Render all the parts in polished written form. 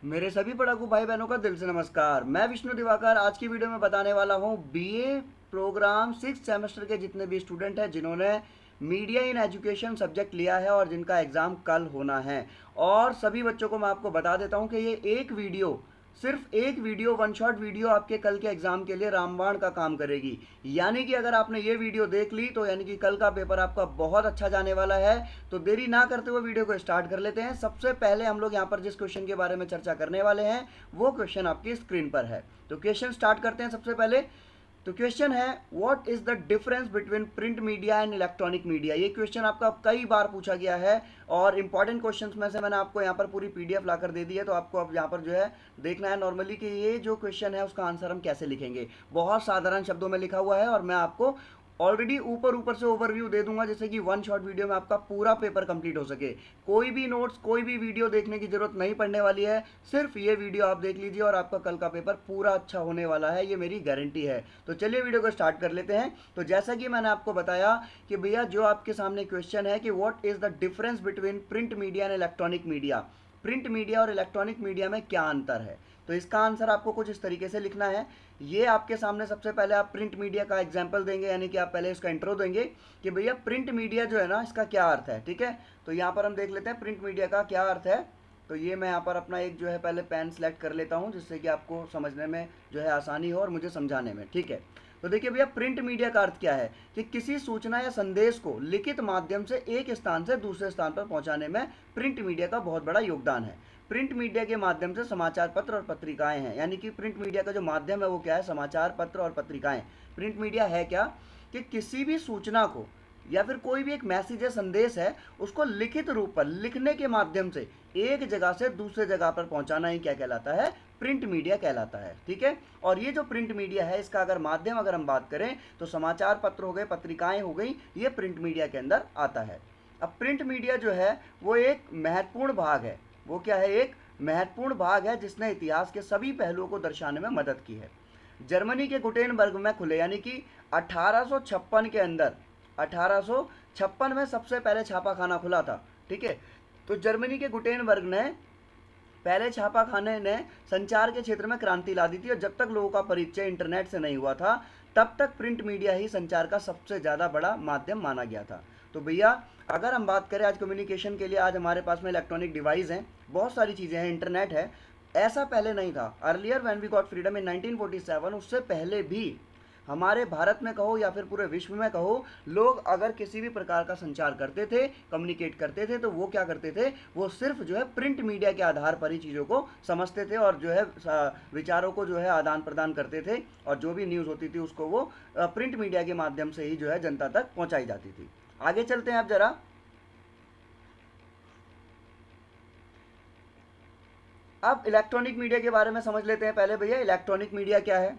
मेरे सभी पढ़ाकू भाई बहनों का दिल से नमस्कार। मैं विष्णु दिवाकर आज की वीडियो में बताने वाला हूँ बीए प्रोग्राम 6 सेमेस्टर के जितने भी स्टूडेंट हैं जिन्होंने मीडिया इन एजुकेशन सब्जेक्ट लिया है और जिनका एग्ज़ाम कल होना है। और सभी बच्चों को मैं आपको बता देता हूँ कि ये एक वीडियो, सिर्फ एक वीडियो, वन शॉट वीडियो आपके कल के एग्ज़ाम के लिए रामबाण का काम करेगी। यानी कि अगर आपने ये वीडियो देख ली तो यानी कि कल का पेपर आपका बहुत अच्छा जाने वाला है। तो देरी ना करते हुए वीडियो को स्टार्ट कर लेते हैं। सबसे पहले हम लोग यहाँ पर जिस क्वेश्चन के बारे में चर्चा करने वाले हैं वो क्वेश्चन आपकी स्क्रीन पर है। तो क्वेश्चन स्टार्ट करते हैं सबसे पहले। तो क्वेश्चन है, what is the difference between print media and electronic media. ये क्वेश्चन आपका कई बार पूछा गया है और इंपॉर्टेंट क्वेश्चंस में से मैंने आपको यहाँ पर पूरी पीडीएफ लाकर दे दी है। तो आपको अब यहाँ पर जो है देखना है नॉर्मली कि ये जो क्वेश्चन है उसका आंसर हम कैसे लिखेंगे। बहुत साधारण शब्दों में लिखा हुआ है और मैं आपको ऑलरेडी ऊपर ऊपर से ओवरव्यू दे दूंगा जिससे कि वन शॉट वीडियो में आपका पूरा पेपर कंप्लीट हो सके। कोई भी नोट्स, कोई भी वीडियो देखने की जरूरत नहीं पड़ने वाली है। सिर्फ ये वीडियो आप देख लीजिए और आपका कल का पेपर पूरा अच्छा होने वाला है, ये मेरी गारंटी है। तो चलिए वीडियो को स्टार्ट कर लेते हैं। तो जैसा कि मैंने आपको बताया कि भैया जो आपके सामने क्वेश्चन है कि what is the difference between print media and electronic media, print media और इलेक्ट्रॉनिक मीडिया में क्या अंतर है। तो इसका आंसर आपको कुछ इस तरीके से लिखना है। ये आपके सामने सबसे पहले आप प्रिंट मीडिया का एग्जाम्पल देंगे, यानी कि आप पहले इसका इंट्रो देंगे कि भैया प्रिंट मीडिया जो है ना इसका क्या अर्थ है। ठीक है, तो यहाँ पर हम देख लेते हैं प्रिंट मीडिया का क्या अर्थ है। तो ये मैं यहाँ पर अपना एक जो है पहले पेन सेलेक्ट कर लेता हूँ जिससे कि आपको समझने में जो है आसानी हो और मुझे समझाने में। ठीक है, तो देखिए भैया प्रिंट मीडिया का अर्थ क्या है कि किसी सूचना या संदेश को लिखित माध्यम से एक स्थान से दूसरे स्थान पर पहुंचाने में प्रिंट मीडिया का बहुत बड़ा योगदान है। प्रिंट मीडिया के माध्यम से समाचार पत्र और पत्रिकाएं हैं, यानी कि प्रिंट मीडिया का जो माध्यम है वो क्या है, समाचार पत्र और पत्रिकाएं। प्रिंट मीडिया है क्या कि किसी भी सूचना को या फिर कोई भी एक मैसेज या संदेश है उसको लिखित रूप पर लिखने के माध्यम से एक जगह से दूसरे जगह पर पहुंचाना ही क्या कहलाता है, प्रिंट मीडिया कहलाता है। ठीक है, और ये जो प्रिंट मीडिया है इसका अगर माध्यम अगर हम बात करें तो समाचार पत्र हो गए, पत्रिकाएं हो गई, ये प्रिंट मीडिया के अंदर आता है। अब प्रिंट मीडिया जो है वो एक महत्वपूर्ण भाग है। वो क्या है, एक महत्वपूर्ण भाग है जिसने इतिहास के सभी पहलुओं को दर्शाने में मदद की है। जर्मनी के गुटेनबर्ग में खुले, यानी कि 1856 के अंदर, 1856 में सबसे पहले छापाखाना खुला था। ठीक है, तो जर्मनी के गुटेनबर्ग ने पहले छापाखाने ने संचार के क्षेत्र में क्रांति ला दी थी और जब तक लोगों का परिचय इंटरनेट से नहीं हुआ था तब तक प्रिंट मीडिया ही संचार का सबसे ज़्यादा बड़ा माध्यम माना गया था। तो भैया अगर हम बात करें आज कम्युनिकेशन के लिए, आज हमारे पास में इलेक्ट्रॉनिक डिवाइस हैं, बहुत सारी चीज़ें हैं, इंटरनेट है। ऐसा पहले नहीं था। Earlier when we got freedom in 1947, उससे पहले भी हमारे भारत में कहो या फिर पूरे विश्व में कहो, लोग अगर किसी भी प्रकार का संचार करते थे, कम्युनिकेट करते थे, तो वो क्या करते थे, वो सिर्फ जो है प्रिंट मीडिया के आधार पर ही चीज़ों को समझते थे और जो है विचारों को जो है आदान प्रदान करते थे और जो भी न्यूज़ होती थी उसको वो प्रिंट मीडिया के माध्यम से ही जो है जनता तक पहुँचाई जाती थी। आगे चलते हैं आप जरा। अब इलेक्ट्रॉनिक मीडिया के बारे में समझ लेते हैं पहले। भैया इलेक्ट्रॉनिक मीडिया क्या है।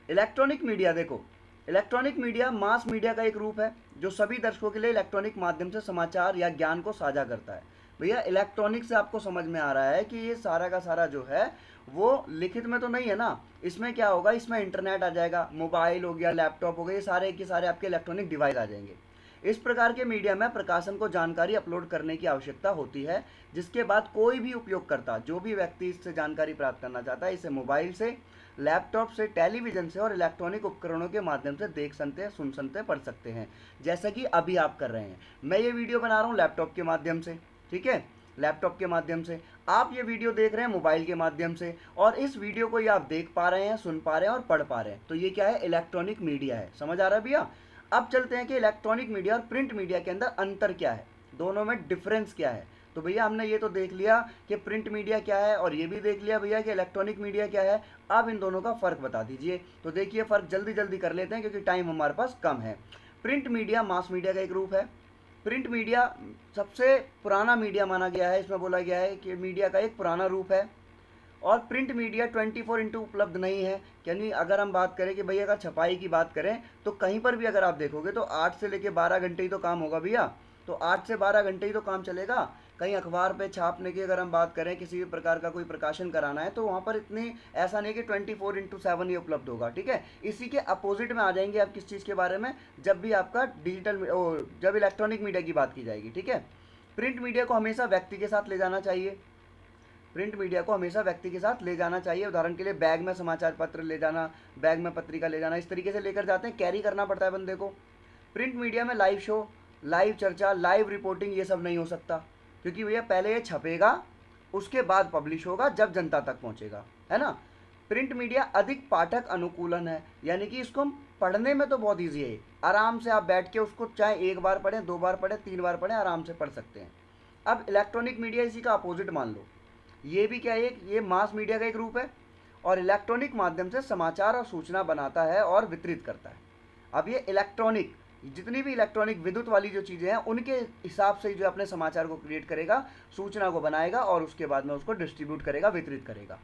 इलेक्ट्रॉनिक मीडिया, देखो इलेक्ट्रॉनिक मीडिया मास मीडिया का एक रूप है जो सभी दर्शकों के लिए इलेक्ट्रॉनिक माध्यम से समाचार या ज्ञान को साझा करता है। भैया इलेक्ट्रॉनिक से आपको समझ में आ रहा है कि ये सारा का सारा जो है वो लिखित में तो नहीं है ना। इसमें क्या होगा, इसमें इंटरनेट आ जाएगा, मोबाइल हो गया, लैपटॉप हो गए, ये सारे के सारे आपके इलेक्ट्रॉनिक डिवाइस आ जाएंगे। इस प्रकार के मीडिया में प्रकाशन को जानकारी अपलोड करने की आवश्यकता होती है, जिसके बाद कोई भी उपयोगकर्ता, जो भी व्यक्ति इससे जानकारी प्राप्त करना चाहता है, इसे मोबाइल से, लैपटॉप से, टेलीविजन से और इलेक्ट्रॉनिक उपकरणों के माध्यम से देख सकते, सुन सकते, पढ़ सकते हैं, जैसा कि अभी आप कर रहे हैं। मैं ये वीडियो बना रहा हूँ लैपटॉप के माध्यम से। ठीक है, लैपटॉप के माध्यम से आप ये वीडियो देख रहे हैं मोबाइल के माध्यम से, और इस वीडियो को ये आप देख पा रहे हैं, सुन पा रहे हैं और पढ़ पा रहे हैं। तो ये क्या है, इलेक्ट्रॉनिक मीडिया है। समझ आ रहा है भैया। अब चलते हैं कि इलेक्ट्रॉनिक मीडिया और प्रिंट मीडिया के अंदर अंतर क्या है, दोनों में डिफरेंस क्या है। तो भैया हमने ये तो देख लिया कि प्रिंट मीडिया क्या है और ये भी देख लिया भैया कि इलेक्ट्रॉनिक मीडिया क्या है। अब इन दोनों का फ़र्क बता दीजिए। तो देखिए फ़र्क जल्दी जल्दी कर लेते हैं क्योंकि टाइम हमारे पास कम है। प्रिंट मीडिया मास मीडिया का एक रूप है। प्रिंट मीडिया सबसे पुराना मीडिया माना गया है। इसमें बोला गया है कि मीडिया का एक पुराना रूप है और प्रिंट मीडिया 24x उपलब्ध नहीं है। यानी अगर हम बात करें कि भैया अगर छपाई की बात करें तो कहीं पर भी अगर आप देखोगे तो 8 से लेकर 12 घंटे ही तो काम होगा भैया। तो 8 से 12 घंटे ही तो काम चलेगा। कहीं अखबार पे छापने की अगर हम बात करें, किसी भी प्रकार का कोई प्रकाशन कराना है तो वहाँ पर इतनी ऐसा नहीं कि 24x7 ही उपलब्ध होगा। ठीक है, इसी के अपोजिट में आ जाएंगे आप किस चीज़ के बारे में, जब भी आपका जब इलेक्ट्रॉनिक मीडिया की बात की जाएगी। ठीक है, प्रिंट मीडिया को हमेशा व्यक्ति के साथ ले जाना चाहिए। प्रिंट मीडिया को हमेशा व्यक्ति के साथ ले जाना चाहिए। उदाहरण के लिए बैग में समाचार पत्र ले जाना, बैग में पत्रिका ले जाना, इस तरीके से लेकर जाते हैं, कैरी करना पड़ता है बंदे को। प्रिंट मीडिया में लाइव शो, लाइव चर्चा, लाइव रिपोर्टिंग ये सब नहीं हो सकता, क्योंकि भैया पहले ये छपेगा, उसके बाद पब्लिश होगा, जब जनता तक पहुंचेगा, है ना। प्रिंट मीडिया अधिक पाठक अनुकूलन है, यानी कि इसको हम पढ़ने में तो बहुत ईजी है, आराम से आप बैठ के उसको चाहे एक बार पढ़ें, 2 बार पढ़ें, 3 बार पढ़ें, आराम से पढ़ सकते हैं। अब इलेक्ट्रॉनिक मीडिया इसी का अपोजिट मान लो, ये भी क्या है, ये मास मीडिया का एक रूप है और इलेक्ट्रॉनिक माध्यम से समाचार और सूचना बनाता है और वितरित करता है। अब ये इलेक्ट्रॉनिक, जितनी भी इलेक्ट्रॉनिक विद्युत वाली जो चीज़ें हैं उनके हिसाब से जो अपने समाचार को क्रिएट करेगा, सूचना को बनाएगा और उसके बाद में उसको डिस्ट्रीब्यूट करेगा, वितरित करेगा।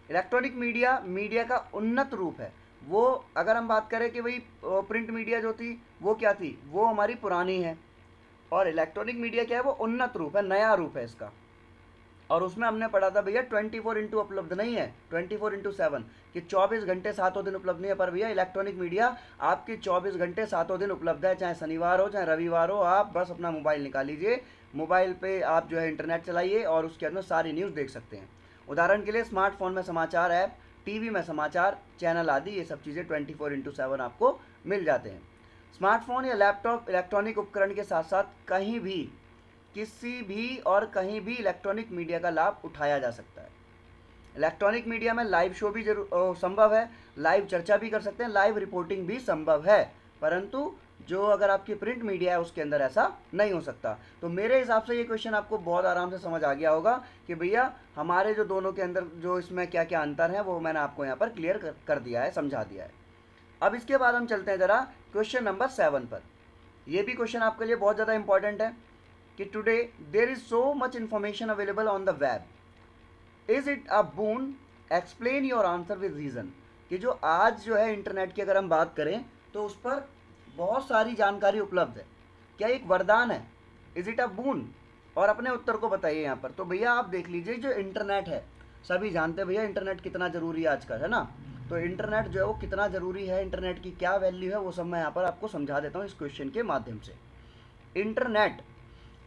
इलेक्ट्रॉनिक मीडिया मीडिया का उन्नत रूप है। वो अगर हम बात करें कि भाई प्रिंट मीडिया जो थी वो क्या थी, वो हमारी पुरानी है, और इलेक्ट्रॉनिक मीडिया क्या है, वो उन्नत रूप है, नया रूप है इसका। और उसमें हमने पढ़ा था भैया 24x उपलब्ध नहीं है, 24x7 कि 24 घंटे 7 दिन उपलब्ध नहीं है, पर भैया इलेक्ट्रॉनिक मीडिया आपकी 24 घंटे 7 दिन उपलब्ध है, चाहे शनिवार हो चाहे रविवार हो। आप बस अपना मोबाइल निकाल लीजिए, मोबाइल पे आप जो है इंटरनेट चलाइए और उसके अंदर सारी न्यूज़ देख सकते हैं। उदाहरण के लिए स्मार्टफोन में समाचार ऐप, टीवी में समाचार चैनल आदि, ये सब चीज़ें 24x7 आपको मिल जाते हैं। स्मार्टफोन या लैपटॉप इलेक्ट्रॉनिक उपकरण के साथ साथ कहीं भी, किसी भी और कहीं भी इलेक्ट्रॉनिक मीडिया का लाभ उठाया जा सकता है। इलेक्ट्रॉनिक मीडिया में लाइव शो भी संभव है, लाइव चर्चा भी कर सकते हैं, लाइव रिपोर्टिंग भी संभव है, परंतु जो अगर आपकी प्रिंट मीडिया है उसके अंदर ऐसा नहीं हो सकता। तो मेरे हिसाब से ये क्वेश्चन आपको बहुत आराम से समझ आ गया होगा कि भैया हमारे जो दोनों के अंदर जो इसमें क्या क्या अंतर है वो मैंने आपको यहाँ पर क्लियर कर दिया है, समझा दिया है। अब इसके बाद हम चलते हैं ज़रा क्वेश्चन नंबर 7 पर। यह भी क्वेश्चन आपके लिए बहुत ज़्यादा इंपॉर्टेंट है कि today there is so much information available on the web, is it a boon, explain your answer with reason. कि जो आज जो है इंटरनेट की अगर हम बात करें तो उस पर बहुत सारी जानकारी उपलब्ध है, क्या एक वरदान है, इज इट अ बून, और अपने उत्तर को बताइए यहाँ पर। तो भैया आप देख लीजिए, जो इंटरनेट है सभी जानते हैं भैया इंटरनेट कितना ज़रूरी है आजकल, है ना। तो इंटरनेट जो है वो कितना ज़रूरी है, इंटरनेट की क्या वैल्यू है, वो सब मैं यहाँ पर आपको समझा देता हूँ इस क्वेश्चन के माध्यम से। इंटरनेट,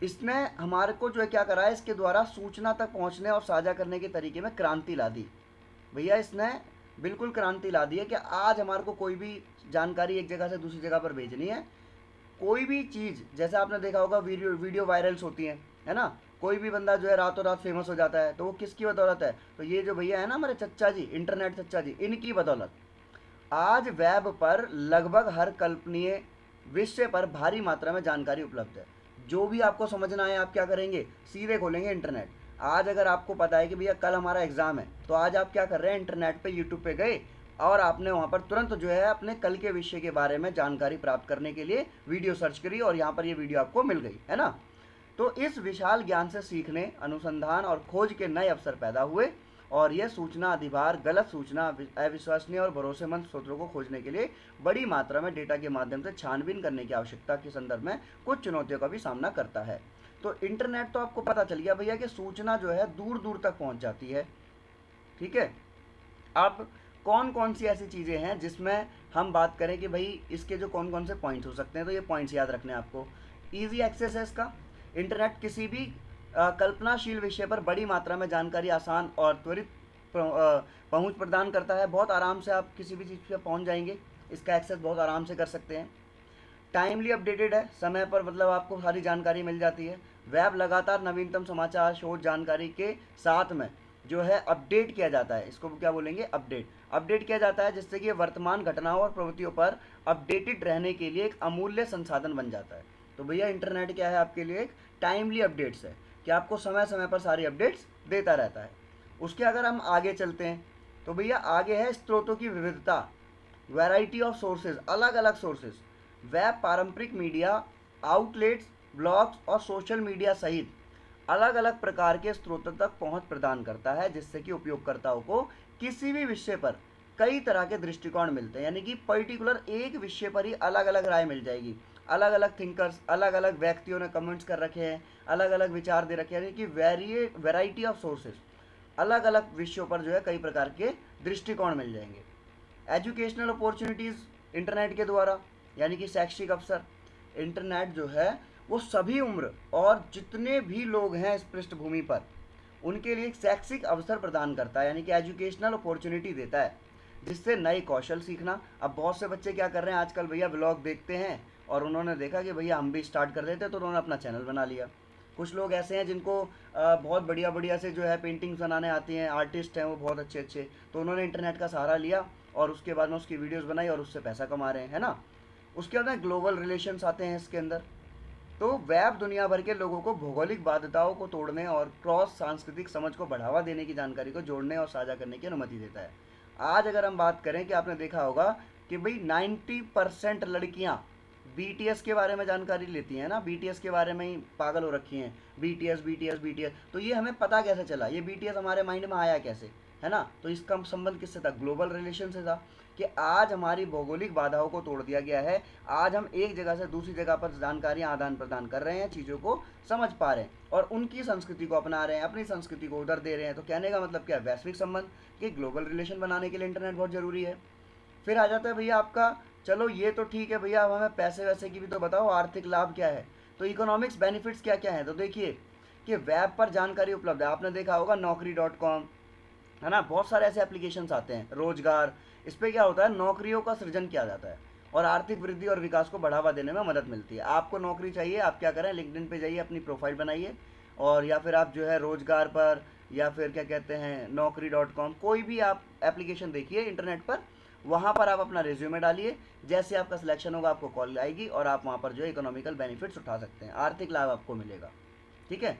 इसने हमारे को जो है क्या करा है, इसके द्वारा सूचना तक पहुँचने और साझा करने के तरीके में क्रांति ला दी। भैया इसने बिल्कुल क्रांति ला दी है कि आज हमारे को कोई भी जानकारी एक जगह से दूसरी जगह पर भेजनी है, कोई भी चीज़, जैसे आपने देखा होगा वीडियो वायरल्स होती हैं, है ना। कोई भी बंदा जो है रातों रात फेमस हो जाता है, तो वो किसकी बदौलत है, तो ये जो भैया है ना हमारे चच्चा जी, इंटरनेट चच्चा जी, इनकी बदौलत आज वेब पर लगभग हर कल्पनीय विषय पर भारी मात्रा में जानकारी उपलब्ध है। जो भी आपको समझना है आप क्या करेंगे, सीधे खोलेंगे इंटरनेट। आज अगर आपको पता है कि भैया कल हमारा एग्ज़ाम है, तो आज आप क्या कर रहे हैं, इंटरनेट पे यूट्यूब पे गए और आपने वहाँ पर तुरंत जो है अपने कल के विषय के बारे में जानकारी प्राप्त करने के लिए वीडियो सर्च करी और यहाँ पर ये वीडियो आपको मिल गई, है ना। तो इस विशाल ज्ञान से सीखने, अनुसंधान और खोज के नए अवसर पैदा हुए, और यह सूचना अधिभार, गलत सूचना, अविश्वसनीय और भरोसेमंद स्रोतों को खोजने के लिए बड़ी मात्रा में डेटा के माध्यम से छानबीन करने की आवश्यकता के संदर्भ में कुछ चुनौतियों का भी सामना करता है। तो इंटरनेट तो आपको पता चल गया भैया कि सूचना जो है दूर दूर तक पहुंच जाती है, ठीक है। अब कौन कौन सी ऐसी चीज़ें हैं जिसमें हम बात करें कि भाई इसके जो कौन कौन से पॉइंट्स हो सकते हैं, तो ये पॉइंट्स याद रखने हैं आपको। ईजी एक्सेस है इसका, इंटरनेट किसी भी कल्पनाशील विषय पर बड़ी मात्रा में जानकारी आसान और त्वरित पहुंच प्रदान करता है। बहुत आराम से आप किसी भी चीज़ पर पहुंच जाएंगे, इसका एक्सेस बहुत आराम से कर सकते हैं। टाइमली अपडेटेड है, समय पर मतलब आपको सारी जानकारी मिल जाती है। वेब लगातार नवीनतम समाचार, शोध, जानकारी के साथ में जो है अपडेट किया जाता है, इसको क्या बोलेंगे, अपडेट किया जाता है, जिससे कि वर्तमान घटनाओं और प्रवृत्तियों पर अपडेटेड रहने के लिए एक अमूल्य संसाधन बन जाता है। तो भैया इंटरनेट क्या है आपके लिए, एक टाइमली अपडेट्स है कि आपको समय समय पर सारी अपडेट्स देता रहता है। उसके अगर हम आगे चलते हैं तो भैया आगे है स्रोतों की विविधता, वैरायटी ऑफ सोर्सेज, अलग अलग सोर्सेज। वेब पारंपरिक मीडिया आउटलेट्स, ब्लॉग्स और सोशल मीडिया सहित अलग अलग प्रकार के स्रोतों तक पहुंच प्रदान करता है, जिससे कि उपयोगकर्ताओं को किसी भी विषय पर कई तरह के दृष्टिकोण मिलते हैं, यानी कि पर्टिकुलर एक विषय पर ही अलग अलग राय मिल जाएगी। अलग अलग थिंकर्स, अलग अलग व्यक्तियों ने कमेंट्स कर रखे हैं, अलग अलग विचार दे रखे हैं, यानी कि वैरायटी ऑफ सोर्सेज, अलग अलग विषयों पर जो है कई प्रकार के दृष्टिकोण मिल जाएंगे। एजुकेशनल अपॉर्चुनिटीज़ इंटरनेट के द्वारा, यानी कि शैक्षिक अवसर। इंटरनेट जो है वो सभी उम्र और जितने भी लोग हैं इस पृष्ठभूमि पर उनके लिए एक शैक्षिक अवसर प्रदान करता है, यानी कि एजुकेशनल अपॉर्चुनिटी देता है, जिससे नए कौशल सीखना। अब बहुत से बच्चे क्या कर रहे हैं आजकल भैया, व्लॉग देखते हैं और उन्होंने देखा कि भैया हम भी स्टार्ट कर देते, तो उन्होंने अपना चैनल बना लिया। कुछ लोग ऐसे हैं जिनको बहुत बढ़िया बढ़िया से जो है पेंटिंग्स बनाने आती हैं, आर्टिस्ट हैं वो बहुत अच्छे अच्छे, तो उन्होंने इंटरनेट का सहारा लिया और उसके बाद में उसकी वीडियोस बनाई और उससे पैसा कमा रहे हैं, है ना। उसके बाद में ग्लोबल रिलेशंस आते हैं इसके अंदर। तो वेब दुनिया भर के लोगों को भौगोलिक बाध्यताओं को तोड़ने और क्रॉस सांस्कृतिक समझ को बढ़ावा देने की जानकारी को जोड़ने और साझा करने की अनुमति देता है। आज अगर हम बात करें कि आपने देखा होगा कि भाई 90% लड़कियां बीटीएस के बारे में जानकारी लेती हैं ना, बीटीएस के बारे में ही पागल हो रखी हैं, बीटीएस बीटीएस बीटीएस। तो ये हमें पता कैसे चला, ये बीटीएस हमारे माइंड में आया कैसे, है ना। तो इसका संबंध किससे था, ग्लोबल रिलेशन से था, कि आज हमारी भौगोलिक बाधाओं को तोड़ दिया गया है। आज हम एक जगह से दूसरी जगह पर जानकारियां आदान प्रदान कर रहे हैं, चीज़ों को समझ पा रहे हैं और उनकी संस्कृति को अपना रहे हैं, अपनी संस्कृति को उधर दे रहे हैं। तो कहने का मतलब क्या है, वैश्विक संबंध कि ग्लोबल रिलेशन बनाने के लिए इंटरनेट बहुत ज़रूरी है। फिर आ जाता है भैया आपका, चलो ये तो ठीक है भैया, अब हमें पैसे वैसे की भी तो बताओ, आर्थिक लाभ क्या है। तो इकोनॉमिक्स बेनिफिट्स क्या क्या है, तो देखिए कि वेब पर जानकारी उपलब्ध है। आपने देखा होगा naukri.com, है ना, बहुत सारे ऐसे एप्लीकेशंस आते हैं, रोजगार। इस पर क्या होता है, नौकरियों का सृजन किया जाता है और आर्थिक वृद्धि और विकास को बढ़ावा देने में मदद मिलती है। आपको नौकरी चाहिए, आप क्या करें, लिंक्डइन पे जाइए, अपनी प्रोफाइल बनाइए, और या फिर आप जो है रोजगार पर, या फिर क्या कहते हैं naukri.com, कोई भी आप एप्लीकेशन देखिए इंटरनेट पर, वहाँ पर आप अपना रिज्यूमे डालिए। जैसे आपका सिलेक्शन होगा आपको कॉल आएगी और आप वहाँ पर जो है इकोनॉमिकल बेनिफिट्स उठा सकते हैं, आर्थिक लाभ आपको मिलेगा, ठीक है।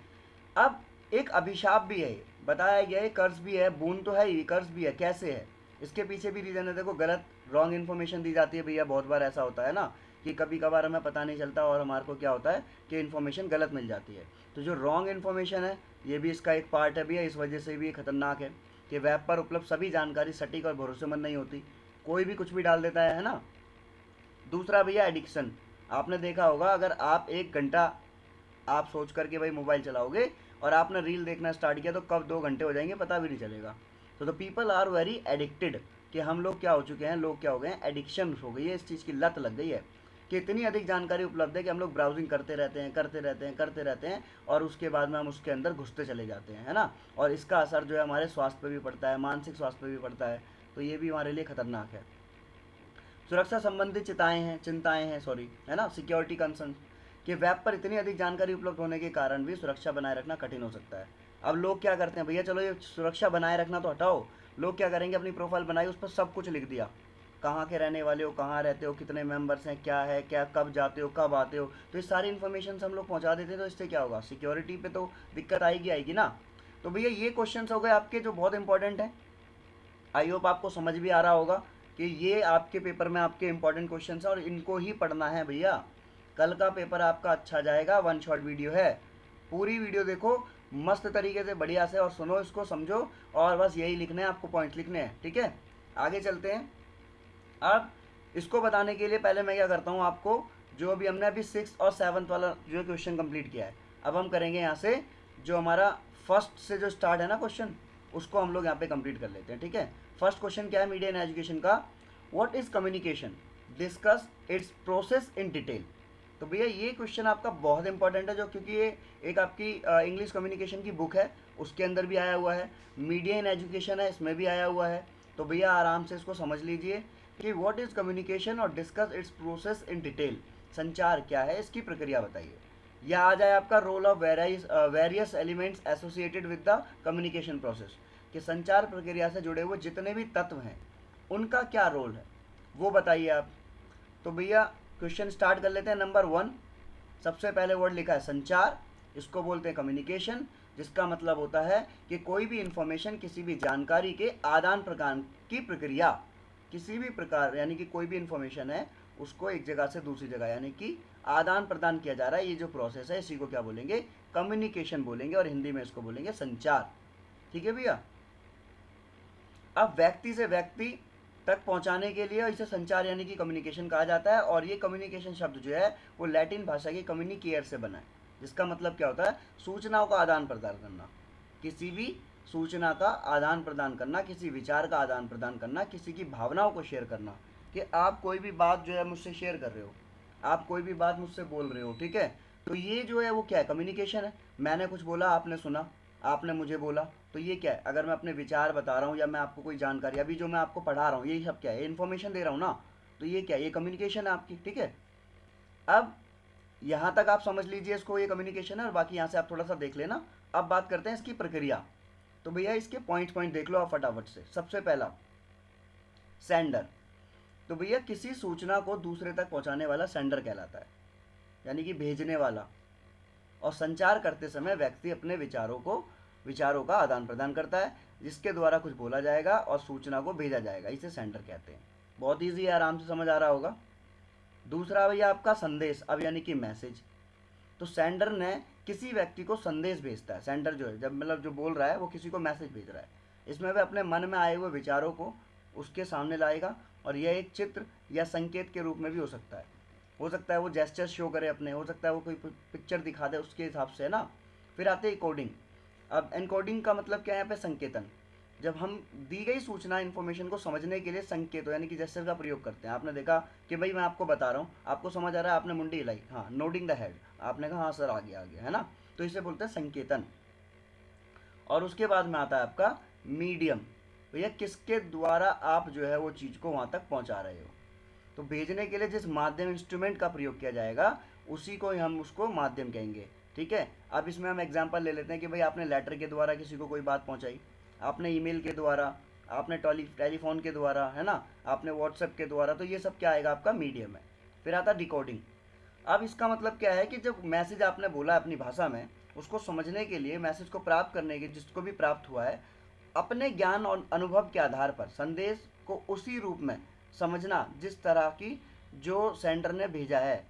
अब एक अभिशाप भी है, बताया गया है, कर्ज भी है, बून तो है ही, कर्ज भी है। कैसे है, इसके पीछे भी रीज़न है। देखो, गलत रॉन्ग इन्फॉर्मेशन दी जाती है भैया, बहुत बार ऐसा होता है ना कि कभी कभार हमें पता नहीं चलता और हमारे को क्या होता है कि इन्फॉर्मेशन गलत मिल जाती है। तो जो रॉन्ग इन्फॉर्मेशन है ये भी इसका एक पार्ट है भैया, इस वजह से भी खतरनाक है कि वेब पर उपलब्ध सभी जानकारी सटीक और भरोसेमंद नहीं होती, कोई भी कुछ भी डाल देता है ना। दूसरा भैया एडिक्शन, आपने देखा होगा, अगर आप 1 घंटा आप सोच करके भाई मोबाइल चलाओगे और आपने रील देखना स्टार्ट किया तो कब 2 घंटे हो जाएंगे पता भी नहीं चलेगा। तो the people are very addicted, कि हम लोग क्या हो चुके हैं, लोग क्या हो गए हैं, एडिक्शन हो गई है, इस चीज़ की लत लग गई है कि इतनी अधिक जानकारी उपलब्ध है कि हम लोग ब्राउजिंग करते रहते हैं करते रहते हैं करते रहते हैं और उसके बाद में हम उसके अंदर घुसते चले जाते हैं, है ना। और इसका असर जो है हमारे स्वास्थ्य पर भी पड़ता है, मानसिक स्वास्थ्य पर भी पड़ता है, तो ये भी हमारे लिए खतरनाक है। सुरक्षा संबंधित चिंताएं हैं सॉरी, है ना, सिक्योरिटी कंसर्न, कि वेब पर इतनी अधिक जानकारी उपलब्ध होने के कारण भी सुरक्षा बनाए रखना कठिन हो सकता है। अब लोग क्या करते हैं भैया, चलो ये सुरक्षा बनाए रखना तो हटाओ, लोग क्या करेंगे, अपनी प्रोफाइल बनाई, उस पर सब कुछ लिख दिया, कहाँ के रहने वाले हो, कहाँ रहते हो, कितने मेंबर्स हैं, क्या है क्या, कब जाते हो, कब आते हो, तो ये सारी इन्फॉर्मेशन हम लोग पहुँचा देते हैं। तो इससे क्या होगा, सिक्योरिटी पे तो दिक्कत आएगी ना। तो भैया ये क्वेश्चन हो गए आपके जो बहुत इंपॉर्टेंट हैं। आई होप आपको समझ भी आ रहा होगा कि ये आपके पेपर में आपके इंपॉर्टेंट क्वेश्चन हैं और इनको ही पढ़ना है भैया। कल का पेपर आपका अच्छा जाएगा, 1 शॉट वीडियो है, पूरी वीडियो देखो मस्त तरीके से, बढ़िया से, और सुनो, इसको समझो, और बस यही लिखना है आपको, पॉइंट लिखने हैं, ठीक है। आगे चलते हैं। अब इसको बताने के लिए पहले मैं क्या करता हूँ, आपको जो अभी हमने अभी 6th और 7th वाला जो क्वेश्चन कंप्लीट किया है, अब हम करेंगे यहाँ से जो हमारा फर्स्ट से जो स्टार्ट है ना क्वेश्चन, उसको हम लोग यहाँ पे कंप्लीट कर लेते हैं, ठीक है। फर्स्ट क्वेश्चन क्या है मीडिया इन एजुकेशन का, what is communication, discuss it's process in detail. तो भैया ये क्वेश्चन आपका बहुत इंपॉर्टेंट है, जो क्योंकि ये एक आपकी इंग्लिश कम्युनिकेशन की बुक है, उसके अंदर भी आया हुआ है, मीडिया इन एजुकेशन है, इसमें भी आया हुआ है। तो भैया आराम से इसको समझ लीजिए कि व्हाट इज कम्युनिकेशन और discuss it's process in detail, संचार क्या है, इसकी प्रक्रिया बताइए। यह आ जाए आपका role of various elements associated with the communication process, कि संचार प्रक्रिया से जुड़े हुए जितने भी तत्व हैं उनका क्या रोल है वो बताइए आप। तो भैया क्वेश्चन स्टार्ट कर लेते हैं। नंबर 1, सबसे पहले वर्ड लिखा है संचार, इसको बोलते हैं कम्युनिकेशन, जिसका मतलब होता है कि कोई भी इंफॉर्मेशन, किसी भी जानकारी के आदान प्रदान की प्रक्रिया, किसी भी प्रकार, यानी कि कोई भी इंफॉर्मेशन है उसको एक जगह से दूसरी जगह यानी कि आदान प्रदान किया जा रहा है, ये जो प्रोसेस है इसी को क्या बोलेंगे, कम्युनिकेशन बोलेंगे, और हिंदी में इसको बोलेंगे संचार, ठीक है भैया। अब व्यक्ति से व्यक्ति तक पहुंचाने के लिए इसे संचार यानी कि कम्युनिकेशन कहा जाता है, और ये कम्युनिकेशन शब्द जो है वो लैटिन भाषा की कम्युनिकेयर से बना है, जिसका मतलब क्या होता है, सूचनाओं का आदान प्रदान करना, किसी भी सूचना का आदान प्रदान करना, किसी विचार का आदान प्रदान करना, किसी की भावनाओं को शेयर करना, कि आप कोई भी बात जो है मुझसे शेयर कर रहे हो, आप कोई भी बात मुझसे बोल रहे हो, ठीक है। तो ये जो है वो क्या है, कम्युनिकेशन है। मैंने कुछ बोला, आपने सुना, आपने मुझे बोला, तो ये क्या है, अगर मैं अपने विचार बता रहा हूँ या मैं आपको कोई जानकारी, अभी जो मैं आपको पढ़ा रहा हूँ यही सब क्या है, इन्फॉर्मेशन दे रहा हूँ ना, तो ये क्या है, ये कम्युनिकेशन है आपकी, ठीक है। अब यहाँ तक आप समझ लीजिए इसको, ये कम्युनिकेशन है, और बाकी यहाँ से आप थोड़ा सा देख लेना। अब बात करते हैं इसकी प्रक्रिया। तो भैया इसके पॉइंट पॉइंट देख लो आप फटाफट से। सबसे पहला, सेंडर। तो भैया किसी सूचना को दूसरे तक पहुँचाने वाला सेंडर कहलाता है, यानी कि भेजने वाला। और संचार करते समय व्यक्ति अपने विचारों का आदान प्रदान करता है, जिसके द्वारा कुछ बोला जाएगा और सूचना को भेजा जाएगा, इसे सेंडर कहते हैं। बहुत ईजी है, आराम से समझ आ रहा होगा। दूसरा भैया आपका संदेश, अब यानी कि मैसेज। तो सेंडर ने किसी व्यक्ति को संदेश भेजता है, सेंडर जो है, जब मतलब जो बोल रहा है वो किसी को मैसेज भेज रहा है। इसमें वह अपने मन में आए हुए विचारों को उसके सामने लाएगा, और यह एक चित्र या संकेत के रूप में भी हो सकता है वो जेस्चर शो करे अपने, हो सकता है वो कोई पिक्चर दिखा दे, उसके हिसाब से, है ना। फिर आते हैं कोडिंग। अब एनकोडिंग का मतलब क्या है यहाँ पे, संकेतन। जब हम दी गई सूचना इन्फॉर्मेशन को समझने के लिए संकेतों यानी कि जेस्चर का प्रयोग करते हैं। आपने देखा कि भाई मैं आपको बता रहा हूँ, आपको समझ आ रहा है, आपने मुंडी हिलाई, हाँ, नोडिंग द हेड, आपने कहा हाँ सर आ गया है ना, तो इसे बोलते हैं संकेतन। और उसके बाद में आता है आपका मीडियम। भैया किसके द्वारा आप जो है वो चीज़ को वहाँ तक पहुँचा रहे हो। तो भेजने के लिए जिस माध्यम इंस्ट्रूमेंट का प्रयोग किया जाएगा उसी को हम उसको माध्यम कहेंगे, ठीक है। अब इसमें हम एग्जांपल ले लेते हैं कि भाई आपने लेटर के द्वारा किसी को कोई बात पहुंचाई, आपने ईमेल के द्वारा, आपने टेलीफोन के द्वारा, है ना, आपने व्हाट्सएप के द्वारा, तो ये सब क्या आएगा, आपका मीडियम है। फिर आता डिकोडिंग। अब इसका मतलब क्या है कि जब मैसेज आपने बोला अपनी भाषा में, उसको समझने के लिए, मैसेज को प्राप्त करने के जिसको भी प्राप्त हुआ है, अपने ज्ञान और अनुभव के आधार पर संदेश को उसी रूप में समझना जिस तरह की जो सेंडर ने भेजा है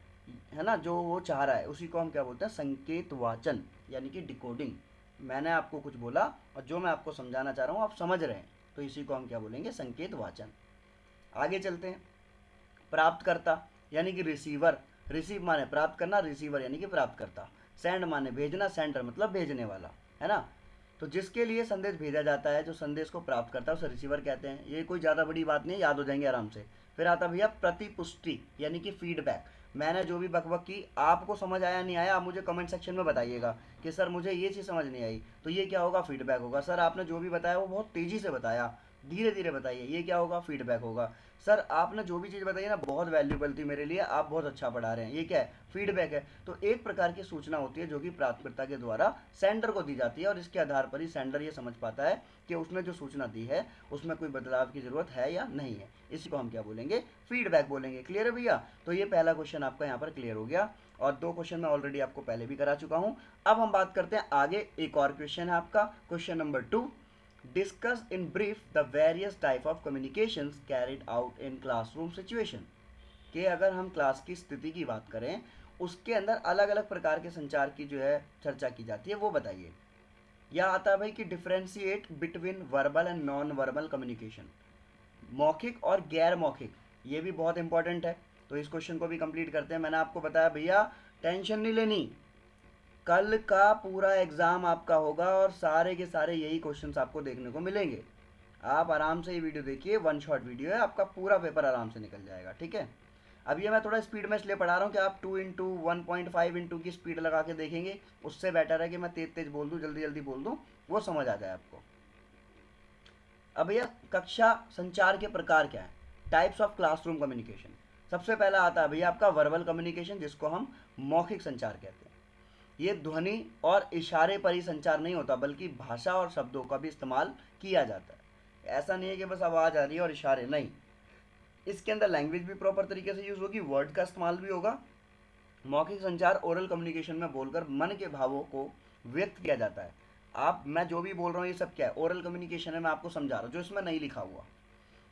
ना, जो वो चाह रहा है, उसी को हम क्या बोलते हैं, संकेत वाचन, यानी कि डिकोडिंग। मैंने आपको कुछ बोला और जो मैं आपको समझाना चाह रहा हूँ आप समझ रहे हैं, तो इसी को हम क्या बोलेंगे, संकेत वाचन। आगे चलते हैं। प्राप्तकर्ता यानी कि रिसीवर, रिसीव माने प्राप्त करना, रिसीवर यानी कि प्राप्त करता। सेंड माने भेजना, सेंडर मतलब भेजने वाला, है ना। तो जिसके लिए संदेश भेजा जाता है, जो संदेश को प्राप्त करता है, उसे रिसीवर कहते हैं। ये कोई ज़्यादा बड़ी बात नहीं है, याद हो जाएंगे आराम से। फिर आता भैया प्रतिपुष्टि यानी कि फीडबैक। मैंने जो भी बकबक की, आपको समझ आया नहीं आया, आप मुझे कमेंट सेक्शन में बताइएगा कि सर मुझे ये चीज़ समझ नहीं आई, तो ये क्या होगा, फीडबैक होगा। सर आपने जो भी बताया वो बहुत तेज़ी से बताया, धीरे धीरे बताइए, ये क्या होगा, फीडबैक होगा। सर आपने जो भी चीज़ बताई ना बहुत वैल्यूबल थी मेरे लिए, आप बहुत अच्छा पढ़ा रहे हैं, ये क्या है, फीडबैक है। तो एक प्रकार की सूचना होती है जो कि प्राप्तकर्ता के द्वारा सेंडर को दी जाती है, और इसके आधार पर ही सेंडर ये समझ पाता है कि उसने जो सूचना दी है उसमें कोई बदलाव की ज़रूरत है या नहीं है। इसी को हम क्या बोलेंगे, फीडबैक बोलेंगे। क्लियर है भैया। तो ये पहला क्वेश्चन आपका यहाँ पर क्लियर हो गया, और 2 क्वेश्चन मैं ऑलरेडी आपको पहले भी करा चुका हूँ। अब हम बात करते हैं आगे, एक और क्वेश्चन है आपका, question number 2। Discuss in brief the various type of communications carried out in classroom situation. कि अगर हम क्लास की स्थिति की बात करें, उसके अंदर अलग अलग प्रकार के संचार की जो है चर्चा की जाती है, वो बताइए। या आता है भाई कि differentiate between verbal and non verbal communication, मौखिक और गैर मौखिक, ये भी बहुत इंपॉर्टेंट है। तो इस क्वेश्चन को भी कंप्लीट करते हैं। मैंने आपको बताया भैया टेंशन नहीं लेनी, कल का पूरा एग्ज़ाम आपका होगा और सारे के सारे यही क्वेश्चंस आपको देखने को मिलेंगे। आप आराम से ये वीडियो देखिए, 1 शॉट वीडियो है, आपका पूरा पेपर आराम से निकल जाएगा, ठीक है। अब ये मैं थोड़ा स्पीड में इसलिए पढ़ा रहा हूँ कि आप 2 इंटू 1.5 की स्पीड लगा के देखेंगे, उससे बेटर है कि मैं तेज तेज बोल दूँ, जल्दी जल्दी बोल दूँ, वो समझ आ जाए आपको। अब भैया कक्षा संचार के प्रकार क्या है, टाइप्स ऑफ क्लासरूम कम्युनिकेशन। सबसे पहला आता है भैया आपका वर्बल कम्युनिकेशन, जिसको हम मौखिक संचार कहते हैं। ये ध्वनि और इशारे पर ही संचार नहीं होता, बल्कि भाषा और शब्दों का भी इस्तेमाल किया जाता है। ऐसा नहीं है कि बस आवाज़ आ रही है और इशारे, नहीं, इसके अंदर लैंग्वेज भी प्रॉपर तरीके से यूज़ होगी, वर्ड का इस्तेमाल भी होगा। मौखिक संचार ओरल कम्युनिकेशन में बोलकर मन के भावों को व्यक्त किया जाता है। मैं जो भी बोल रहा हूँ ये सब क्या है, ओरल कम्युनिकेशन है, मैं आपको समझा रहा हूँ जो इसमें नहीं लिखा हुआ।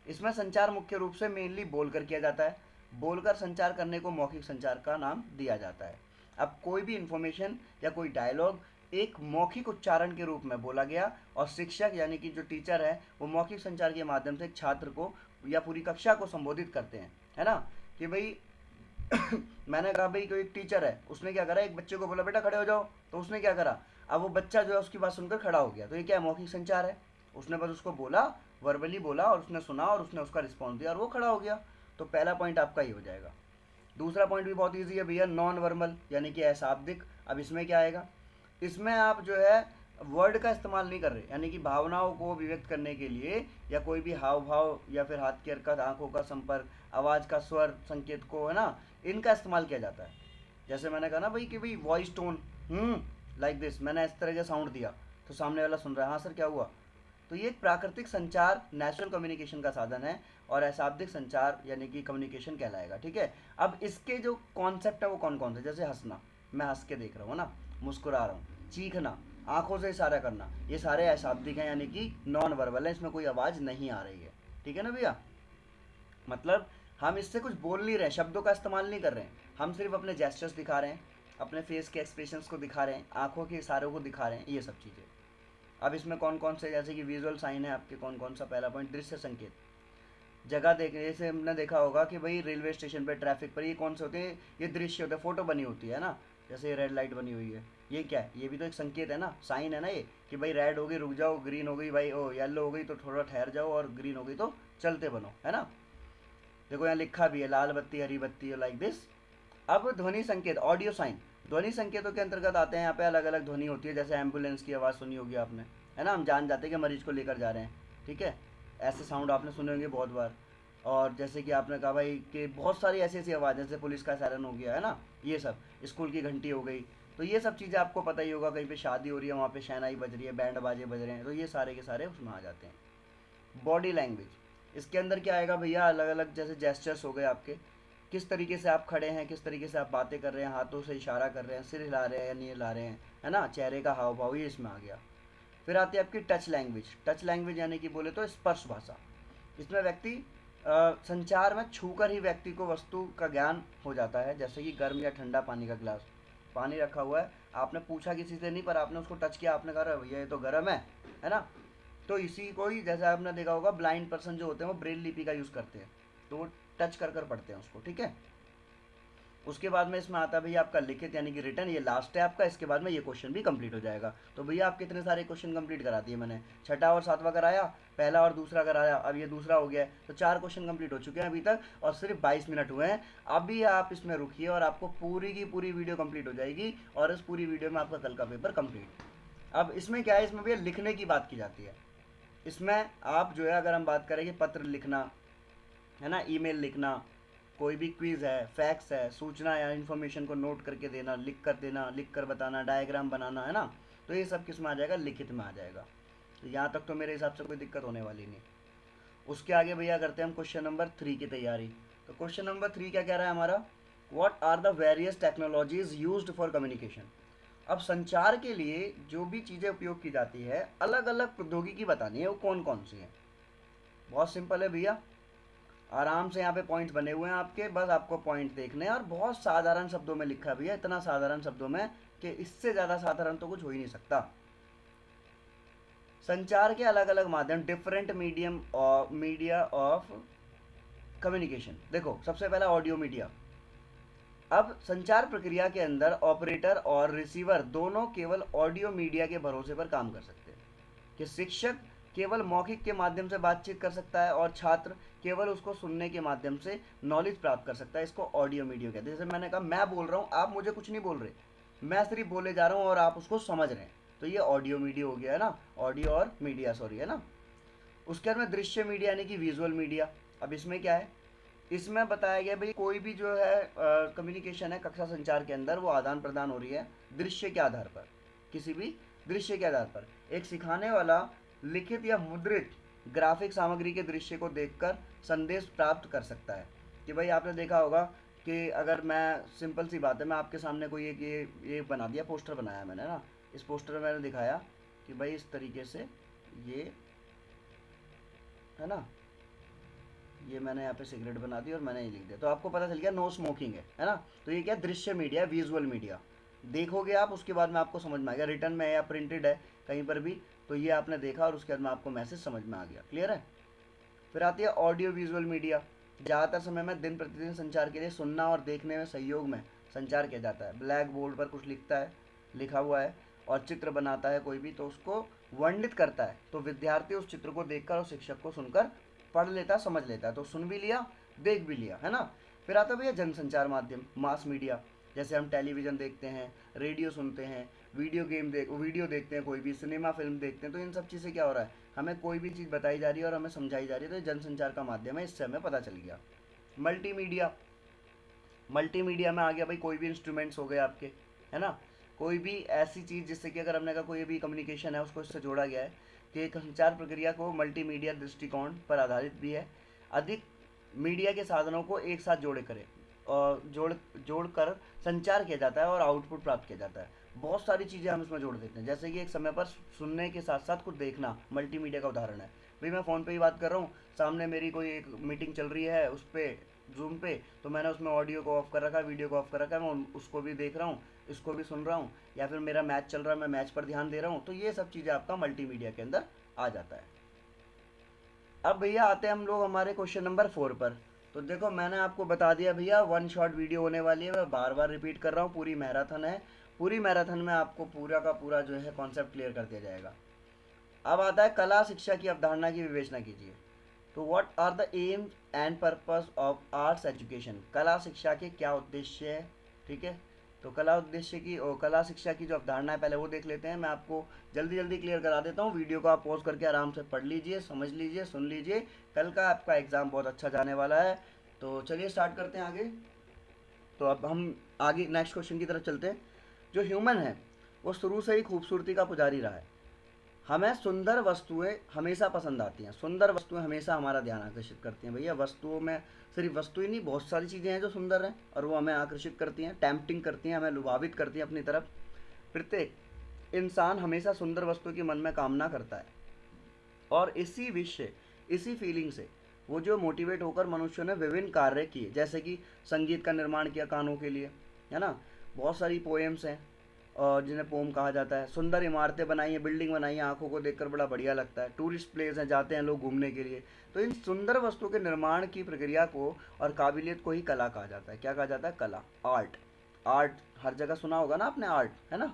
इसमें संचार मुख्य रूप से मेनली बोलकर किया जाता है। बोलकर संचार करने को मौखिक संचार का नाम दिया जाता है। अब कोई भी इन्फॉर्मेशन या कोई डायलॉग एक मौखिक उच्चारण के रूप में बोला गया, और शिक्षक यानी कि जो टीचर है वो मौखिक संचार के माध्यम से छात्र को या पूरी कक्षा को संबोधित करते हैं, है ना। कि भाई मैंने कहा भाई कोई एक टीचर है, उसने क्या करा, एक बच्चे को बोला बेटा खड़े हो जाओ, तो उसने क्या करा, अब वो बच्चा जो है उसकी बात सुनकर खड़ा हो गया, तो ये क्या है, मौखिक संचार है। उसने बस उसको बोला, वर्बली बोला, और उसने सुना और उसने उसका रिस्पॉन्स दिया और वो खड़ा हो गया। तो पहला पॉइंट आपका ही हो जाएगा। दूसरा पॉइंट भी बहुत ईजी है भैया, नॉन वर्बल यानी कि अशाब्दिक। अब इसमें क्या आएगा, इसमें आप जो है वर्ड का इस्तेमाल नहीं कर रहे, यानी कि भावनाओं को अभिव्यक्त करने के लिए या कोई भी हाव भाव या फिर हाथ की हरकत, आंखों का संपर्क, आवाज़ का स्वर संकेत को, है ना, इनका इस्तेमाल किया जाता है। जैसे मैंने कहा ना भाई कि भाई वॉइस टोन, लाइक दिस, मैंने इस तरह का साउंड दिया तो सामने वाला सुन रहा है, हाँ सर क्या हुआ। तो ये एक प्राकृतिक संचार, नेचुरल कम्युनिकेशन का साधन है और अशाब्दिक संचार यानी कि कम्युनिकेशन कहलाएगा। ठीक है, अब इसके जो कॉन्सेप्ट है वो कौन कौन से, जैसे हंसना, मैं हंस के देख रहा हूँ ना, मुस्कुरा रहा हूँ, चीखना, आंखों से इशारा करना, ये सारे अशाब्दिक हैं यानी कि नॉन वर्बल है, इसमें कोई आवाज़ नहीं आ रही है। ठीक है ना भैया, मतलब हम इससे कुछ बोल नहीं रहे, शब्दों का इस्तेमाल नहीं कर रहे हैं, हम सिर्फ अपने जेस्चर्स दिखा रहे हैं, अपने फेस के एक्सप्रेशंस को दिखा रहे हैं, आंखों के इशारों को दिखा रहे हैं, ये सब चीज़ें। अब इसमें कौन कौन से, जैसे कि विजुअल साइन है आपके, कौन कौन सा, पहला पॉइंट दृश्य संकेत, जगह देखने, जैसे हमने देखा होगा कि भाई रेलवे स्टेशन पे, ट्रैफिक पर, ये कौन से होते हैं, ये दृश्य होते हैं, फोटो बनी होती है ना, जैसे रेड लाइट बनी हुई है, ये क्या है, ये भी तो एक संकेत है ना, साइन है ना ये, कि भाई रेड हो गई रुक जाओ, ग्रीन हो गई भाई ओ येलो हो गई तो थोड़ा ठहर जाओ, और ग्रीन हो गई तो चलते बनो, है ना। देखो यहाँ लिखा भी है लाल बत्ती हरी बत्ती, लाइक दिस। अब ध्वनि संकेत, ऑडियो साइन, ध्वनि संकेतों के अंतर्गत आते हैं। यहाँ पे अलग अलग ध्वनि होती है, जैसे एम्बुलेंस की आवाज़ सुनी होगी आपने, है ना, हम जान जाते हैं कि मरीज को लेकर जा रहे हैं। ठीक है, ऐसे साउंड आपने सुने होंगे बहुत बार। और जैसे कि आपने कहा भाई कि बहुत सारी ऐसी ऐसी आवाज़, जैसे पुलिस का सायरन हो गया, है ना, ये सब, स्कूल की घंटी हो गई, तो ये सब चीज़ें आपको पता ही होगा, कहीं पे शादी हो रही है वहाँ पे शहनाई बज रही है, बैंड बाजे बज रहे हैं, तो ये सारे के सारे उसमें आ जाते हैं। बॉडी लैंग्वेज, इसके अंदर क्या आएगा भैया, अलग अलग जैसे जेस्चर्स हो गए आपके, किस तरीके से आप खड़े हैं, किस तरीके से आप बातें कर रहे हैं, हाथों से इशारा कर रहे हैं, सिर हिला रहे हैं या नहीं हिला रहे हैं, है ना, चेहरे का हाव भाव, ये इसमें आ गया। फिर आती है आपकी टच लैंग्वेज, टच लैंग्वेज यानी कि बोले तो स्पर्श भाषा, इसमें व्यक्ति संचार में छूकर ही व्यक्ति को वस्तु का ज्ञान हो जाता है, जैसे कि गर्म या ठंडा पानी का गिलास, पानी रखा हुआ है, आपने पूछा किसी से नहीं, पर आपने उसको टच किया, आपने कहा भैया ये तो गर्म है ना। तो इसी को ही, जैसे आपने देखा होगा ब्लाइंड पर्सन जो होते हैं वो ब्रेल लिपि का यूज़ करते हैं, तो वो टच कर कर पढ़ते हैं उसको। ठीक है, उसके बाद में इसमें आता है भैया आपका लिखित यानी कि रिटर्न, ये लास्ट है आपका, इसके बाद में ये क्वेश्चन भी कंप्लीट हो जाएगा। तो भैया आप कितने सारे क्वेश्चन कंप्लीट करा दिए मैंने, छठा और सातवां कराया, पहला और दूसरा कराया, अब ये दूसरा हो गया है, तो 4 क्वेश्चन कंप्लीट हो चुके हैं अभी तक, और सिर्फ 22 मिनट हुए हैं। अभी आप इसमें रुकिए और आपको पूरी की पूरी वीडियो कंप्लीट हो जाएगी, और इस पूरी वीडियो में आपका कल का पेपर कंप्लीट। अब इसमें क्या है, इसमें भैया लिखने की बात की जाती है। इसमें आप जो है, अगर हम बात करें कि पत्र लिखना, है ना, ईमेल लिखना, कोई भी क्विज़ है, फैक्ट्स है, सूचना या इन्फॉर्मेशन को नोट करके देना, लिख कर देना, लिख कर बताना, डायग्राम बनाना, है ना, तो ये सब किस में आ जाएगा, लिखित में आ जाएगा। तो यहाँ तक तो मेरे हिसाब से कोई दिक्कत होने वाली नहीं। उसके आगे भैया करते हैं हम क्वेश्चन नंबर 3 की तैयारी। तो क्वेश्चन नंबर 3 क्या कह रहा है हमारा, what are the various technologies used for communication. अब संचार के लिए जो भी चीज़ें उपयोग की जाती है, अलग अलग प्रौद्योगिकी बतानी है, वो कौन कौन सी है। बहुत सिंपल है भैया, आराम से यहाँ पे पॉइंट्स बने हुए हैं आपके, बस आपको पॉइंट देखने हैं, और बहुत साधारण शब्दों में लिखा भी है, इतना साधारण शब्दों में कि इससे ज़्यादा साधारण तो कुछ हो ही नहीं सकता। संचार के अलग अलग माध्यम, डिफरेंट मीडियम और मीडिया ऑफ कम्युनिकेशन। देखो सबसे पहला ऑडियो मीडिया। अब संचार प्रक्रिया के अंदर ऑपरेटर और रिसीवर दोनों केवल ऑडियो मीडिया के भरोसे पर काम कर सकते हैं, कि शिक्षक केवल मौखिक के माध्यम से बातचीत कर सकता है और छात्र केवल उसको सुनने के माध्यम से नॉलेज प्राप्त कर सकता है। इसको ऑडियो मीडिया कहते हैं। जैसे मैंने कहा, मैं बोल रहा हूँ, आप मुझे कुछ नहीं बोल रहे, मैं सिर्फ बोले जा रहा हूँ और आप उसको समझ रहे हैं, तो ये ऑडियो मीडिया हो गया, है ना, ऑडियो और मीडिया, सॉरी, है ना। उसके बाद में दृश्य मीडिया यानी कि विजुअल मीडिया। अब इसमें क्या है, इसमें बताया गया भाई कोई भी जो है कम्युनिकेशन है कक्षा संचार के अंदर, वो आदान प्रदान हो रही है दृश्य के आधार पर, किसी भी दृश्य के आधार पर। एक सिखाने वाला लिखित या मुद्रित ग्राफिक सामग्री के दृश्य को देखकर संदेश प्राप्त कर सकता है। कि भाई आपने देखा होगा कि अगर मैं, सिंपल सी बात है, मैं आपके सामने कोई एक ये बना दिया, पोस्टर बनाया मैंने ना, इस पोस्टर में मैंने दिखाया कि भाई इस तरीके से ये, है ना, ये मैंने यहाँ पे सिगरेट बना दी और मैंने ये लिख दिया, तो आपको पता चल गया नो स्मोकिंग है ना। तो ये क्या, दृश्य मीडिया, विजुअल मीडिया। देखोगे आप, उसके बाद में आपको समझ में आ गया, रिटर्न में है या प्रिंटेड है कहीं पर भी, तो ये आपने देखा और उसके बाद में आपको मैसेज समझ में आ गया। क्लियर है। फिर आती है ऑडियो विजुअल मीडिया। ज़्यादातर समय में दिन प्रतिदिन संचार के लिए सुनना और देखने में सहयोग में संचार किया जाता है। ब्लैक बोर्ड पर कुछ लिखा हुआ है और चित्र बनाता है कोई भी, तो उसको वर्णित करता है, तो विद्यार्थी उस चित्र को देखकर और शिक्षक को सुनकर पढ़ लेता, समझ लेता है, तो सुन भी लिया, देख भी लिया, है ना। फिर आता है भैया जनसंचार माध्यम, मास मीडिया। जैसे हम टेलीविज़न देखते हैं, रेडियो सुनते हैं, वीडियो देखते हैं, कोई भी सिनेमा फिल्म देखते हैं, तो इन सब चीज़ से क्या हो रहा है, हमें कोई भी चीज़ बताई जा रही है और हमें समझाई जा रही है, तो ये जनसंचार का माध्यम है, इससे हमें पता चल गया। मल्टीमीडिया, मल्टीमीडिया में आ गया भाई कोई भी इंस्ट्रूमेंट्स हो गए आपके, है ना, कोई भी ऐसी चीज़ जिससे कि अगर हमने कहा कोई भी कम्युनिकेशन है उसको इससे जोड़ा गया है, कि एक संचार प्रक्रिया को मल्टीमीडिया दृष्टिकोण पर आधारित भी है। अधिक मीडिया के साधनों को एक साथ और जोड़कर संचार किया जाता है और आउटपुट प्राप्त किया जाता है। बहुत सारी चीज़ें हम इसमें जोड़ देते हैं, जैसे कि एक समय पर सुनने के साथ साथ कुछ देखना मल्टीमीडिया का उदाहरण है। भाई मैं फ़ोन पे ही बात कर रहा हूँ, सामने मेरी कोई एक मीटिंग चल रही है उस पर, जूम पे, तो मैंने उसमें ऑडियो को ऑफ कर रखा है, वीडियो को ऑफ कर रखा है, मैं उसको भी देख रहा हूँ, इसको भी सुन रहा हूँ, या फिर मेरा मैच चल रहा है, मैं मैच पर ध्यान दे रहा हूँ, तो ये सब चीज़ें आपका मल्टीमीडिया के अंदर आ जाता है। अब भैया आते हैं हम लोग हमारे क्वेश्चन नंबर 4 पर। तो देखो मैंने आपको बता दिया भैया, वन शॉट वीडियो होने वाली है, मैं बार बार रिपीट कर रहा हूँ, पूरी मैराथन है, पूरी मैराथन में आपको पूरा का पूरा जो है कॉन्सेप्ट क्लियर कर दिया जाएगा। अब आता है कला शिक्षा की अवधारणा की विवेचना कीजिए। तो what are the aim and purpose of arts education, कला शिक्षा के क्या उद्देश्य है, ठीक है। तो कला शिक्षा की जो अवधारणा है पहले वो देख लेते हैं। मैं आपको जल्दी जल्दी क्लियर करा देता हूँ, वीडियो को आप पॉज करके आराम से पढ़ लीजिए, समझ लीजिए, सुन लीजिए, कल का आपका एग्ज़ाम बहुत अच्छा जाने वाला है। तो चलिए स्टार्ट करते हैं आगे। तो अब हम आगे नेक्स्ट क्वेश्चन की तरफ चलते हैं। जो ह्यूमन है वो शुरू से ही खूबसूरती का पुजारी रहा है। हमें सुंदर वस्तुएं हमेशा पसंद आती हैं, सुंदर वस्तुएं हमेशा हमारा ध्यान आकर्षित करती हैं। भैया वस्तुओं में सिर्फ वस्तु ही नहीं, बहुत सारी चीज़ें हैं जो सुंदर हैं और वो हमें आकर्षित करती हैं, टेम्पटिंग करती हैं, हमें लुभावित करती हैं अपनी तरफ। प्रत्येक इंसान हमेशा सुंदर वस्तु की मन में कामना करता है और इसी फीलिंग से वो जो मोटिवेट होकर मनुष्यों ने विभिन्न कार्य किए, जैसे कि संगीत का निर्माण किया कानों के लिए, है ना, बहुत सारी पोएम्स हैं और जिन्हें पोम कहा जाता है, सुंदर इमारतें बनाई हैं, बिल्डिंग बनाई हैं, आंखों को देखकर बड़ा बढ़िया लगता है, टूरिस्ट प्लेस हैं, जाते हैं लोग घूमने के लिए। तो इन सुंदर वस्तुओं के निर्माण की प्रक्रिया को और काबिलियत को ही कला कहा जाता है। क्या कहा जाता है? कला, आर्ट। आर्ट हर जगह सुना होगा ना आपने, आर्ट, है ना।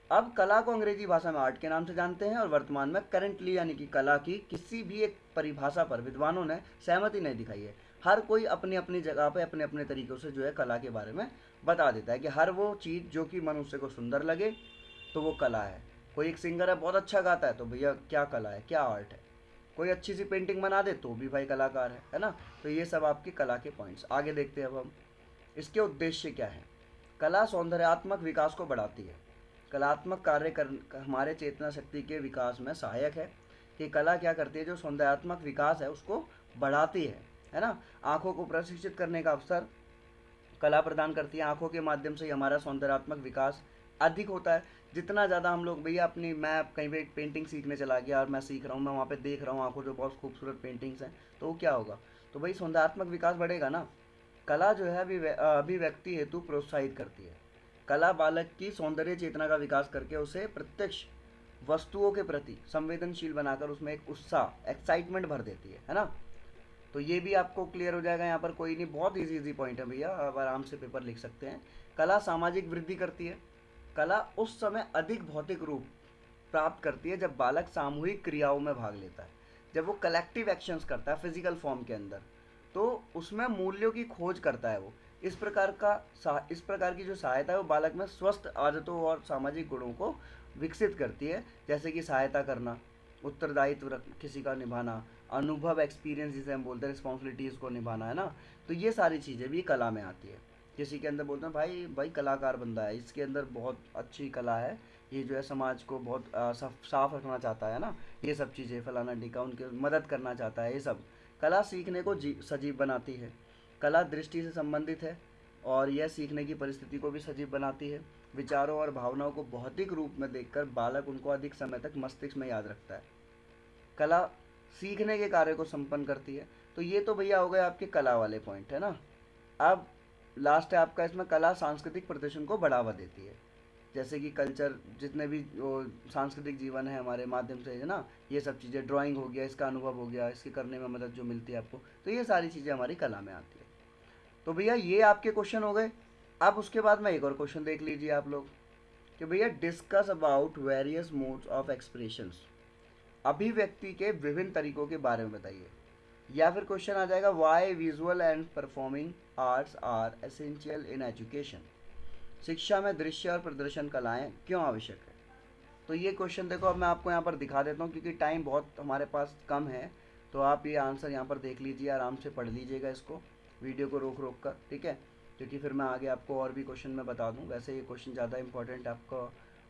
अब कला को अंग्रेजी भाषा में आर्ट के नाम से जानते हैं और वर्तमान में करेंटली यानी कि कला की किसी भी एक परिभाषा पर विद्वानों ने सहमति नहीं दिखाई है। हर कोई अपनी अपनी जगह पे अपने अपने तरीक़ों से जो है कला के बारे में बता देता है कि हर वो चीज़ जो कि मनुष्य को सुंदर लगे तो वो कला है। कोई एक सिंगर है बहुत अच्छा गाता है तो भैया क्या कला है, क्या आर्ट है। कोई अच्छी सी पेंटिंग बना दे तो भी भाई कलाकार है ना। तो ये सब आपकी कला के पॉइंट्स। आगे देखते हैं अब हम इसके उद्देश्य क्या है। कला सौंदर्यात्मक विकास को बढ़ाती है। कलात्मक कार्य कर हमारे चेतना शक्ति के विकास में सहायक है। कि कला क्या करती है, जो सौंदर्यात्मक विकास है उसको बढ़ाती है ना। आँखों को प्रशिक्षित करने का अवसर कला प्रदान करती है। आँखों के माध्यम से ही हमारा सौंदर्यात्मक विकास अधिक होता है। जितना ज़्यादा हम लोग भैया मैं कहीं पे पेंटिंग सीखने चला गया और मैं सीख रहा हूँ, मैं वहाँ पे देख रहा हूँ आँखों जो बहुत खूबसूरत पेंटिंग्स हैं, तो वो क्या होगा, तो भाई सौंदर्यात्मक विकास बढ़ेगा ना। कला जो है अभिव्यक्ति हेतु प्रोत्साहित करती है। कला बालक की सौंदर्य चेतना का विकास करके उसे प्रत्यक्ष वस्तुओं के प्रति संवेदनशील बनाकर उसमें एक उत्साह, एक्साइटमेंट भर देती है ना। तो ये भी आपको क्लियर हो जाएगा। यहाँ पर कोई नहीं, बहुत इजी पॉइंट है भैया, आप आराम से पेपर लिख सकते हैं। कला सामाजिक वृद्धि करती है। कला उस समय अधिक भौतिक रूप प्राप्त करती है जब बालक सामूहिक क्रियाओं में भाग लेता है, जब वो कलेक्टिव एक्शंस करता है फिजिकल फॉर्म के अंदर, तो उसमें मूल्यों की खोज करता है वो। इस प्रकार की जो सहायता है वो बालक में स्वस्थ आदतों और सामाजिक गुणों को विकसित करती है, जैसे कि सहायता करना, उत्तरदायित्व किसी का निभाना, अनुभव, एक्सपीरियंस जिसे हम बोलते हैं, रिस्पॉन्सिबिलिटीज़ को निभाना, है ना। तो ये सारी चीज़ें भी कला में आती है। किसी के अंदर बोलते हैं भाई भाई कलाकार बंदा है, इसके अंदर बहुत अच्छी कला है, ये जो है समाज को बहुत साफ रखना चाहता है ना, ये सब चीज़ें फलाना ढिका उनकी मदद करना चाहता है। ये सब कला सीखने को सजीव बनाती है। कला दृष्टि से संबंधित है और यह सीखने की परिस्थिति को भी सजीव बनाती है। विचारों और भावनाओं को भौतिक रूप में देखकर बालक उनको अधिक समय तक मस्तिष्क में याद रखता है। कला सीखने के कार्य को संपन्न करती है। तो ये तो भैया हो गए आपके कला वाले पॉइंट, है ना। अब लास्ट है आपका इसमें, कला सांस्कृतिक प्रदर्शन को बढ़ावा देती है। जैसे कि कल्चर, जितने भी सांस्कृतिक जीवन है हमारे माध्यम से, है ना, ये सब चीज़ें, ड्राइंग हो गया, इसका अनुभव हो गया, इसके करने में मदद जो मिलती है आपको, तो ये सारी चीज़ें हमारी कला में आती है। तो भैया ये आपके क्वेश्चन हो गए। अब उसके बाद में एक और क्वेश्चन देख लीजिए आप लोग कि भैया discuss about various modes of expressions, अभिव्यक्ति के विभिन्न तरीकों के बारे में बताइए। या फिर क्वेश्चन आ जाएगा, why visual and performing arts are essential in education. शिक्षा में दृश्य और प्रदर्शन कलाएं क्यों आवश्यक है? तो ये क्वेश्चन देखो, अब मैं आपको यहाँ पर दिखा देता हूँ क्योंकि टाइम बहुत हमारे पास कम है। तो आप ये आंसर यहाँ पर देख लीजिए, आराम से पढ़ लीजिएगा इसको, वीडियो को रोक रोक कर, ठीक है, क्योंकि फिर मैं आगे आपको और भी क्वेश्चन में बता दूँ। वैसे ये क्वेश्चन ज़्यादा इंपॉर्टेंट आपको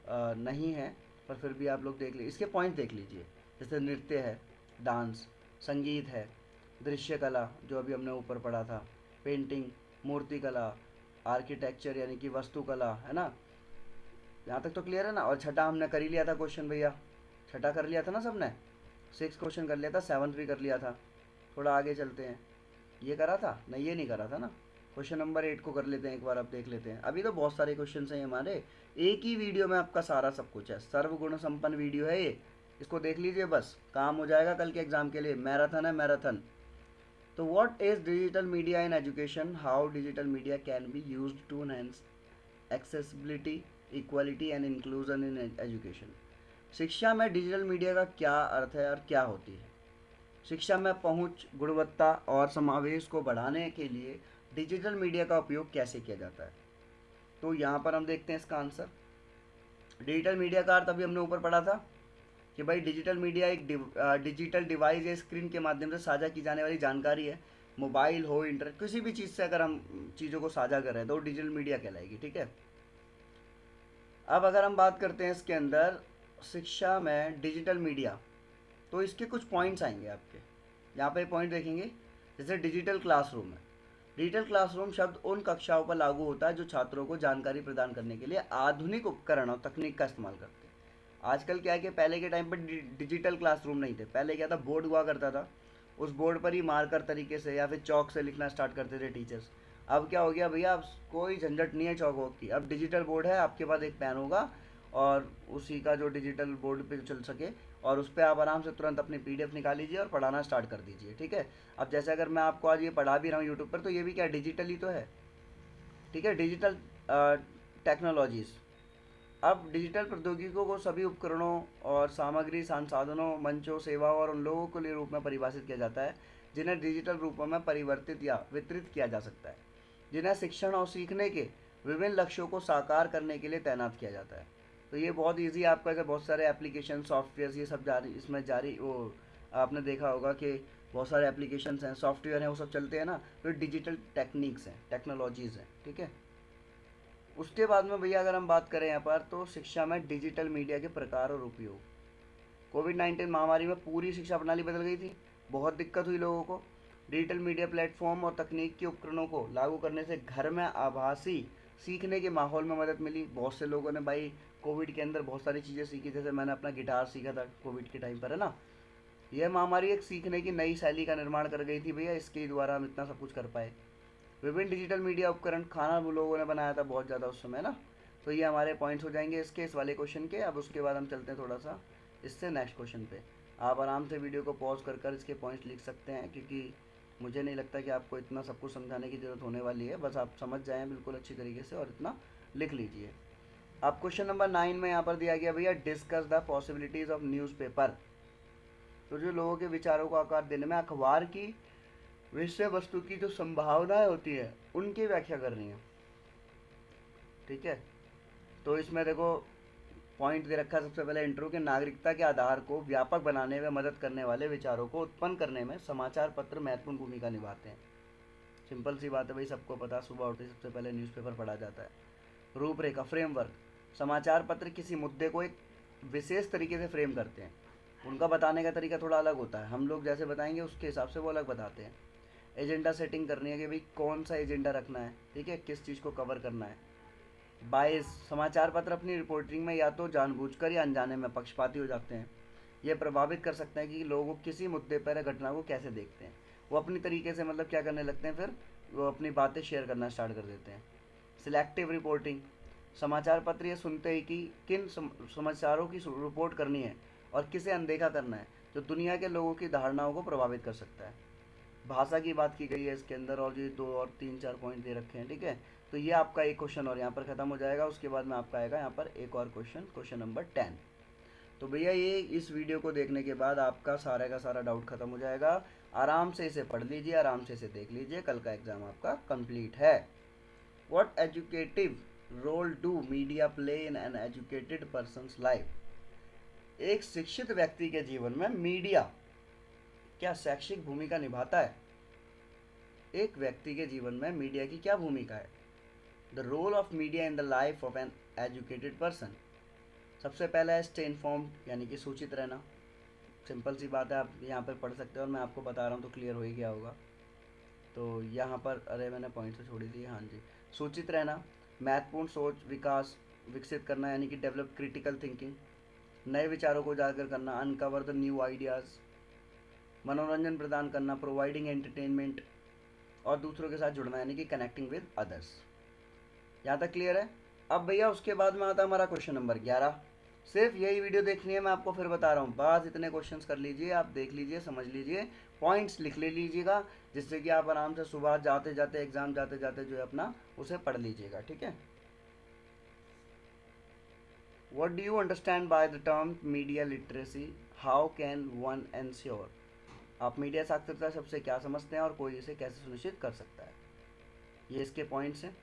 नहीं है, पर फिर भी आप लोग देख लीजिए, इसके पॉइंट देख लीजिए। जैसे नृत्य है, डांस, संगीत है, दृश्य कला जो अभी हमने ऊपर पढ़ा था, पेंटिंग, मूर्ति कला, आर्किटेक्चर यानी कि वास्तुकला, है ना। यहाँ तक तो क्लियर है ना। और छठा हमने कर ही लिया था क्वेश्चन भैया, छठा कर लिया था ना सबने, 6 क्वेश्चन कर लिया था, 7th भी कर लिया था। थोड़ा आगे चलते हैं, ये करा था नहीं, ये नहीं करा था ना। क्वेश्चन नंबर 8 को कर लेते हैं एक बार, अब देख लेते हैं। अभी तो बहुत सारे क्वेश्चन हैं हमारे, एक ही वीडियो में आपका सारा सब कुछ है, सर्वगुण संपन्न वीडियो है ये, इसको देख लीजिए, बस काम हो जाएगा कल के एग्जाम के लिए। मैराथन है, मैराथन। तो what is digital media in education, how digital media can be used to enhance accessibility, equality and inclusion in education. शिक्षा में डिजिटल मीडिया का क्या अर्थ है और क्या होती है? शिक्षा में पहुंच, गुणवत्ता और समावेश को बढ़ाने के लिए डिजिटल मीडिया का उपयोग कैसे किया जाता है? तो यहाँ पर हम देखते हैं इसका आंसर। डिजिटल मीडिया का अर्थ अभी हमने ऊपर पढ़ा था कि भाई डिजिटल मीडिया एक डिजिटल डिवाइस या स्क्रीन के माध्यम से साझा की जाने वाली जानकारी है। मोबाइल हो, इंटरनेट, किसी भी चीज़ से अगर हम चीज़ों को साझा कर रहे हैं तो डिजिटल मीडिया कहलाएगी, ठीक है। अब अगर हम बात करते हैं इसके अंदर शिक्षा में डिजिटल मीडिया, तो इसके कुछ पॉइंट्स आएंगे आपके यहाँ पे, पॉइंट देखेंगे। जैसे डिजिटल क्लासरूम है, डिजिटल क्लासरूम शब्द उन कक्षाओं पर लागू होता है जो छात्रों को जानकारी प्रदान करने के लिए आधुनिक उपकरण और तकनीक का इस्तेमाल करते हैं। आजकल क्या है कि पहले के टाइम पर डिजिटल क्लासरूम नहीं थे। पहले क्या था, बोर्ड हुआ करता था, उस बोर्ड पर ही मार्कर तरीके से या फिर चौक से लिखना स्टार्ट करते थे टीचर्स। अब क्या हो गया भैया, अब कोई झंझट नहीं है चौक वॉक की, अब डिजिटल बोर्ड है, आपके पास एक पेन होगा और उसी का जो डिजिटल बोर्ड पे चल सके, और उस पर आप आराम से तुरंत अपनी PDF निकाल लीजिए और पढ़ाना स्टार्ट कर दीजिए, ठीक है। अब जैसे अगर मैं आपको आज ये पढ़ा भी रहा हूँ यूट्यूब पर, तो ये भी क्या डिजिटल ही तो है, ठीक है, डिजिटल टेक्नोलॉजीज़। अब डिजिटल प्रौद्योगिकियों को सभी उपकरणों और सामग्री, संसाधनों, मंचों, सेवाओं और उन लोगों के लिए रूप में परिभाषित किया जाता है जिन्हें डिजिटल रूपों में परिवर्तित या वितरित किया जा सकता है, जिन्हें शिक्षण और सीखने के विभिन्न लक्ष्यों को साकार करने के लिए तैनात किया जाता है। तो ये बहुत इजी आपका, जैसे बहुत सारे एप्लीकेशन, सॉफ्टवेयर, ये सब जारी इसमें जारी, वो आपने देखा होगा कि बहुत सारे एप्लीकेशंस हैं, सॉफ्टवेयर हैं, वो सब चलते हैं ना, तो डिजिटल टेक्निक्स हैं, टेक्नोलॉजीज़ हैं, ठीक है। उसके बाद में भैया अगर हम बात करें यहाँ पर, तो शिक्षा में डिजिटल मीडिया के प्रकार और उपयोग। कोविड-19 महामारी में पूरी शिक्षा प्रणाली बदल गई थी, बहुत दिक्कत हुई लोगों को। डिजिटल मीडिया प्लेटफॉर्म और तकनीक के उपकरणों को लागू करने से घर में आभासी सीखने के माहौल में मदद मिली। बहुत से लोगों ने भाई कोविड के अंदर बहुत सारी चीज़ें सीखी, जैसे मैंने अपना गिटार सीखा था कोविड के टाइम पर, है ना। यह महामारी एक सीखने की नई शैली का निर्माण कर गई थी भैया, इसके द्वारा हम इतना सब कुछ कर पाए। विभिन्न डिजिटल मीडिया उपकरण, खाना वो लोगों ने बनाया था बहुत ज़्यादा उस समय ना। तो ये हमारे पॉइंट्स हो जाएंगे इसके, इस वाले क्वेश्चन के। अब उसके बाद हम चलते हैं थोड़ा सा इससे नेक्स्ट क्वेश्चन पे। आप आराम से वीडियो को पॉज कर कर इसके पॉइंट्स लिख सकते हैं, क्योंकि मुझे नहीं लगता कि आपको इतना सब कुछ समझाने की ज़रूरत होने वाली है, बस आप समझ जाएँ बिल्कुल अच्छी तरीके से और इतना लिख लीजिए। अब क्वेश्चन नंबर 9 में यहाँ पर दिया गया भैया, discuss the possibilities of newspaper. तो जो लोगों के विचारों को आकार देने में अखबार की विषय वस्तु की जो संभावनाएं होती है उनकी व्याख्या करनी है, ठीक है। तो इसमें देखो पॉइंट दे रखा है सबसे पहले, इंटरव्यू के नागरिकता के आधार को व्यापक बनाने में मदद करने वाले विचारों को उत्पन्न करने में समाचार पत्र महत्वपूर्ण भूमिका निभाते हैं। सिंपल सी बात है भाई, सबको पता, सुबह उठते सबसे पहले न्यूज़पेपर पढ़ा जाता है। रूपरेखा, फ्रेमवर्क, समाचार पत्र किसी मुद्दे को एक विशेष तरीके से फ्रेम करते हैं, उनका बताने का तरीका थोड़ा अलग होता है, हम लोग जैसे बताएंगे उसके हिसाब से वो अलग बताते हैं। एजेंडा सेटिंग करनी है कि भाई कौन सा एजेंडा रखना है, ठीक है, किस चीज़ को कवर करना है। बाइस, समाचार पत्र अपनी रिपोर्टिंग में या तो जानबूझकर या अनजाने में पक्षपाती हो जाते हैं। ये प्रभावित कर सकते हैं कि लोग किसी मुद्दे पर या घटना को कैसे देखते हैं। वो अपनी तरीके से मतलब क्या करने लगते हैं, फिर वो अपनी बातें शेयर करना स्टार्ट कर देते हैं। सिलेक्टिव रिपोर्टिंग, समाचार पत्र ये सुनते ही कि किन समाचारों की रिपोर्ट करनी है और किसे अनदेखा करना है, जो दुनिया के लोगों की धारणाओं को प्रभावित कर सकता है। भाषा की बात की गई है इसके अंदर, और ये 2 और 3-4 पॉइंट दे रखे हैं, ठीक है। तो ये आपका एक क्वेश्चन और यहाँ पर ख़त्म हो जाएगा। उसके बाद में आपका आएगा यहाँ पर एक और क्वेश्चन, क्वेश्चन नंबर 10। तो भैया ये इस वीडियो को देखने के बाद आपका सारा का सारा डाउट ख़त्म हो जाएगा। आराम से इसे पढ़ लीजिए, आराम से इसे देख लीजिए, कल का एग्ज़ाम आपका कंप्लीट है। What educative role do media play in an educated person's life? एक शिक्षित व्यक्ति के जीवन में मीडिया क्या शैक्षिक भूमिका निभाता है? एक व्यक्ति के जीवन में मीडिया की क्या भूमिका है? The role of media in the life of an educated person. सबसे पहला है स्टे इन्फॉर्म्ड, यानी कि सूचित रहना। सिंपल सी बात है, आप यहाँ पर पढ़ सकते हो और मैं आपको बता रहा हूँ तो क्लियर हो ही गया होगा। तो यहाँ पर अरे मैंने पॉइंट से छोड़ी थी, हाँ जी। सूचित रहना, महत्वपूर्ण सोच विकास विकसित करना, यानी कि डेवलप क्रिटिकल थिंकिंग, नए विचारों को उजागर करना, अनकवर द न्यू आइडियाज़, मनोरंजन प्रदान करना, प्रोवाइडिंग एंटरटेनमेंट, और दूसरों के साथ जुड़ना, यानी कि कनेक्टिंग विद अदर्स। यहाँ तक क्लियर है? अब भैया उसके बाद में आता है हमारा क्वेश्चन नंबर 11। सिर्फ यही वीडियो देखनी है, मैं आपको फिर बता रहा हूँ। बस इतने क्वेश्चंस कर लीजिए, आप देख लीजिए, समझ लीजिए, पॉइंट्स लिख ले लीजिएगा, जिससे कि आप आराम से सुबह जाते जाते एग्जाम जाते जाते जो है अपना उसे पढ़ लीजिएगा, ठीक है। What do you understand by the term media literacy? How can one ensure? आप मीडिया साक्षरता शब्द से क्या समझते हैं और कोई इसे कैसे सुनिश्चित कर सकता है? ये इसके पॉइंट्स हैं।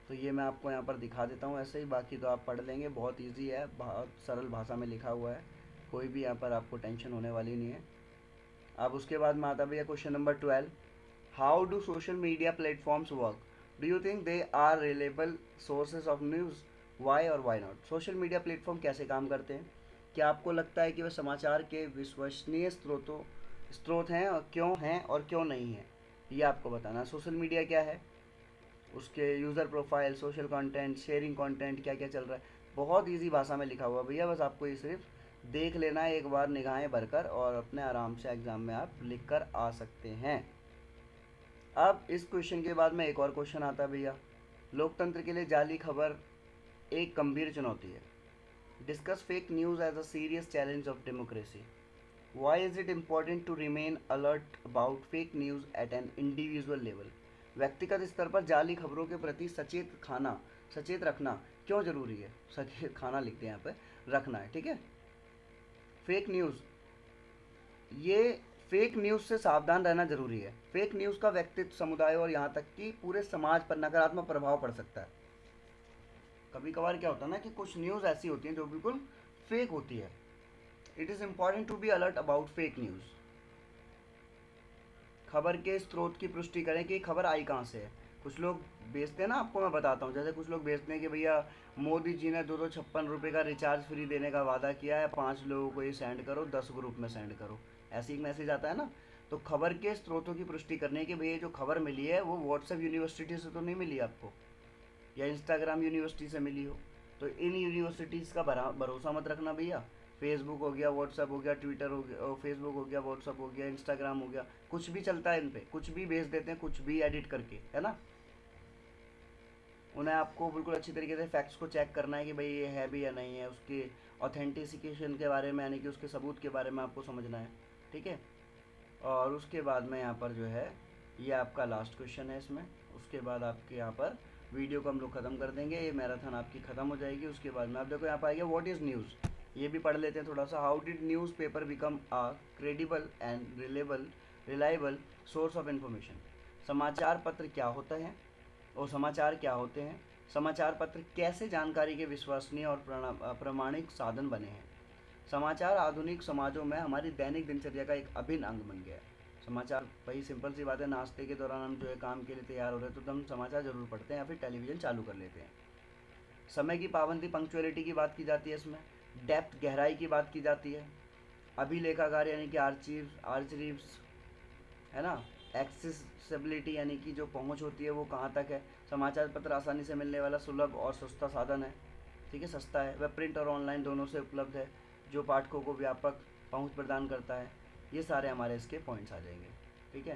तो ये मैं आपको यहाँ पर दिखा देता हूँ ऐसे ही, बाकी तो आप पढ़ लेंगे। बहुत इजी है, बहुत सरल भाषा में लिखा हुआ है, कोई भी यहाँ पर आपको टेंशन होने वाली नहीं है। अब उसके बाद में आता भैया question number 12। How do social media platforms work? Do you think they are reliable sources of news? Why or why not? Social media platform कैसे काम करते हैं? क्या आपको लगता है कि वह समाचार के विश्वसनीय स्रोत हैं, और क्यों नहीं है? ये आपको बताना। सोशल मीडिया क्या है, उसके user profile, social content, sharing content, क्या क्या चल रहा है, बहुत इजी भाषा में लिखा हुआ भैया। बस आपको ये सिर्फ देख लेना है एक बार निगाहें भरकर, और अपने आराम से एग्ज़ाम में आप लिख कर आ सकते हैं। अब इस क्वेश्चन के बाद में एक और क्वेश्चन आता है भैया। लोकतंत्र के लिए जाली खबर एक गंभीर चुनौती है। Discuss fake news as a serious challenge of democracy. Why is it important to remain alert about fake news at an individual level? व्यक्तिगत स्तर पर जाली खबरों के प्रति सचेत रखना क्यों जरूरी है? सचेत खाना लिखते हैं यहाँ पे, रखना है, ठीक है। फेक न्यूज़, ये फेक न्यूज़ से सावधान रहना जरूरी है। फेक न्यूज़ का व्यक्तित्व, समुदाय और यहाँ तक कि पूरे समाज पर नकारात्मक प्रभाव पड़ सकता है। कभी कभार क्या होता है ना कि कुछ न्यूज़ ऐसी होती हैं जो बिल्कुल फेक होती है। It is important to be alert about fake news. खबर के स्रोत की पुष्टि करें कि खबर आई कहाँ से है। कुछ लोग बेचते हैं ना, आपको मैं बताता हूँ, जैसे कुछ लोग बेचते हैं कि भैया मोदी जी ने 256 रुपये का रिचार्ज फ्री देने का वादा किया है, 5 लोगों को ये सेंड करो, 10 ग्रुप में सेंड करो, ऐसे ही मैसेज आता है ना। तो खबर के स्रोतों की पुष्टि करने की भैया जो खबर मिली है वो व्हाट्सएप यूनिवर्सिटी से तो नहीं मिली आपको, या इंस्टाग्राम यूनिवर्सिटी से मिली हो। तो इन यूनिवर्सिटीज़ का भरोसा मत रखना भैया। फेसबुक हो गया, व्हाट्सअप हो गया, ट्विटर हो गया, फेसबुक हो गया, व्हाट्सअप हो गया, इंस्टाग्राम हो गया, कुछ भी चलता है इन पे, कुछ भी भेज देते हैं, कुछ भी एडिट करके, है ना। उन्हें आपको बिल्कुल अच्छी तरीके से फैक्ट्स को चेक करना है कि भाई ये है भी या नहीं है, उसके ऑथेंटिसिकेशन के बारे में, यानी कि उसके सबूत के बारे में आपको समझना है, ठीक है। और उसके बाद में यहाँ पर जो है ये आपका लास्ट क्वेश्चन है इसमें। उसके बाद आपके यहाँ पर वीडियो को हम लोग ख़त्म कर देंगे, ये मैराथन आपकी ख़त्म हो जाएगी। उसके बाद में आप देखो यहाँ पर आएगा व्हाट इज़ न्यूज़, ये भी पढ़ लेते हैं थोड़ा सा। How did newspaper become a credible and reliable source of information? समाचार पत्र क्या होता है और समाचार क्या होते हैं? समाचार पत्र कैसे जानकारी के विश्वसनीय और प्रामाणिक साधन बने हैं? समाचार आधुनिक समाजों में हमारी दैनिक दिनचर्या का एक अभिन्न अंग बन गया है। समाचार, भाई सिंपल सी बात है, नाश्ते के दौरान हम जो है काम के लिए तैयार हो रहे हैं तो हम समाचार जरूर पढ़ते हैं या फिर टेलीविज़न चालू कर लेते हैं। समय की पाबंदी, पंक्चुअलिटी की बात की जाती है इसमें। डेप्थ, गहराई की बात की जाती है। अभिलेखागार यानी कि आर्चीव्स, है ना। एक्सेसिबिलिटी यानी कि जो पहुंच होती है वो कहाँ तक है। समाचार पत्र आसानी से मिलने वाला सुलभ और सस्ता साधन है, ठीक है, सस्ता है। वह प्रिंट और ऑनलाइन दोनों से उपलब्ध है, जो पाठकों को व्यापक पहुंच प्रदान करता है। ये सारे हमारे इसके पॉइंट्स आ जाएंगे, ठीक है।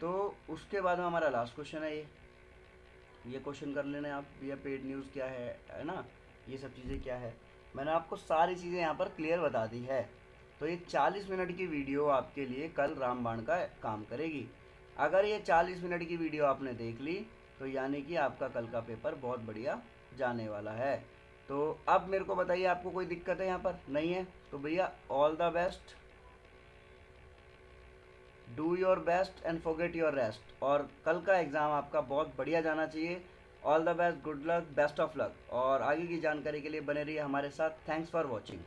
तो उसके बाद में हमारा लास्ट क्वेश्चन है ये क्वेश्चन कर लेना आप, ये पेड न्यूज़ क्या है ना, ये सब चीज़ें क्या है। मैंने आपको सारी चीज़ें यहाँ पर क्लियर बता दी है। तो ये 40 मिनट की वीडियो आपके लिए कल रामबाण का काम करेगी। अगर ये 40 मिनट की वीडियो आपने देख ली तो यानी कि आपका कल का पेपर बहुत बढ़िया जाने वाला है। तो अब मेरे को बताइए, आपको कोई दिक्कत है यहाँ पर? नहीं है तो भैया all the best, do your best and forget your rest. और कल का एग्ज़ाम आपका बहुत बढ़िया जाना चाहिए all the best, good luck, best of luck, और आगे की जानकारी के लिए बने रहिए हमारे साथ। Thanks for watching.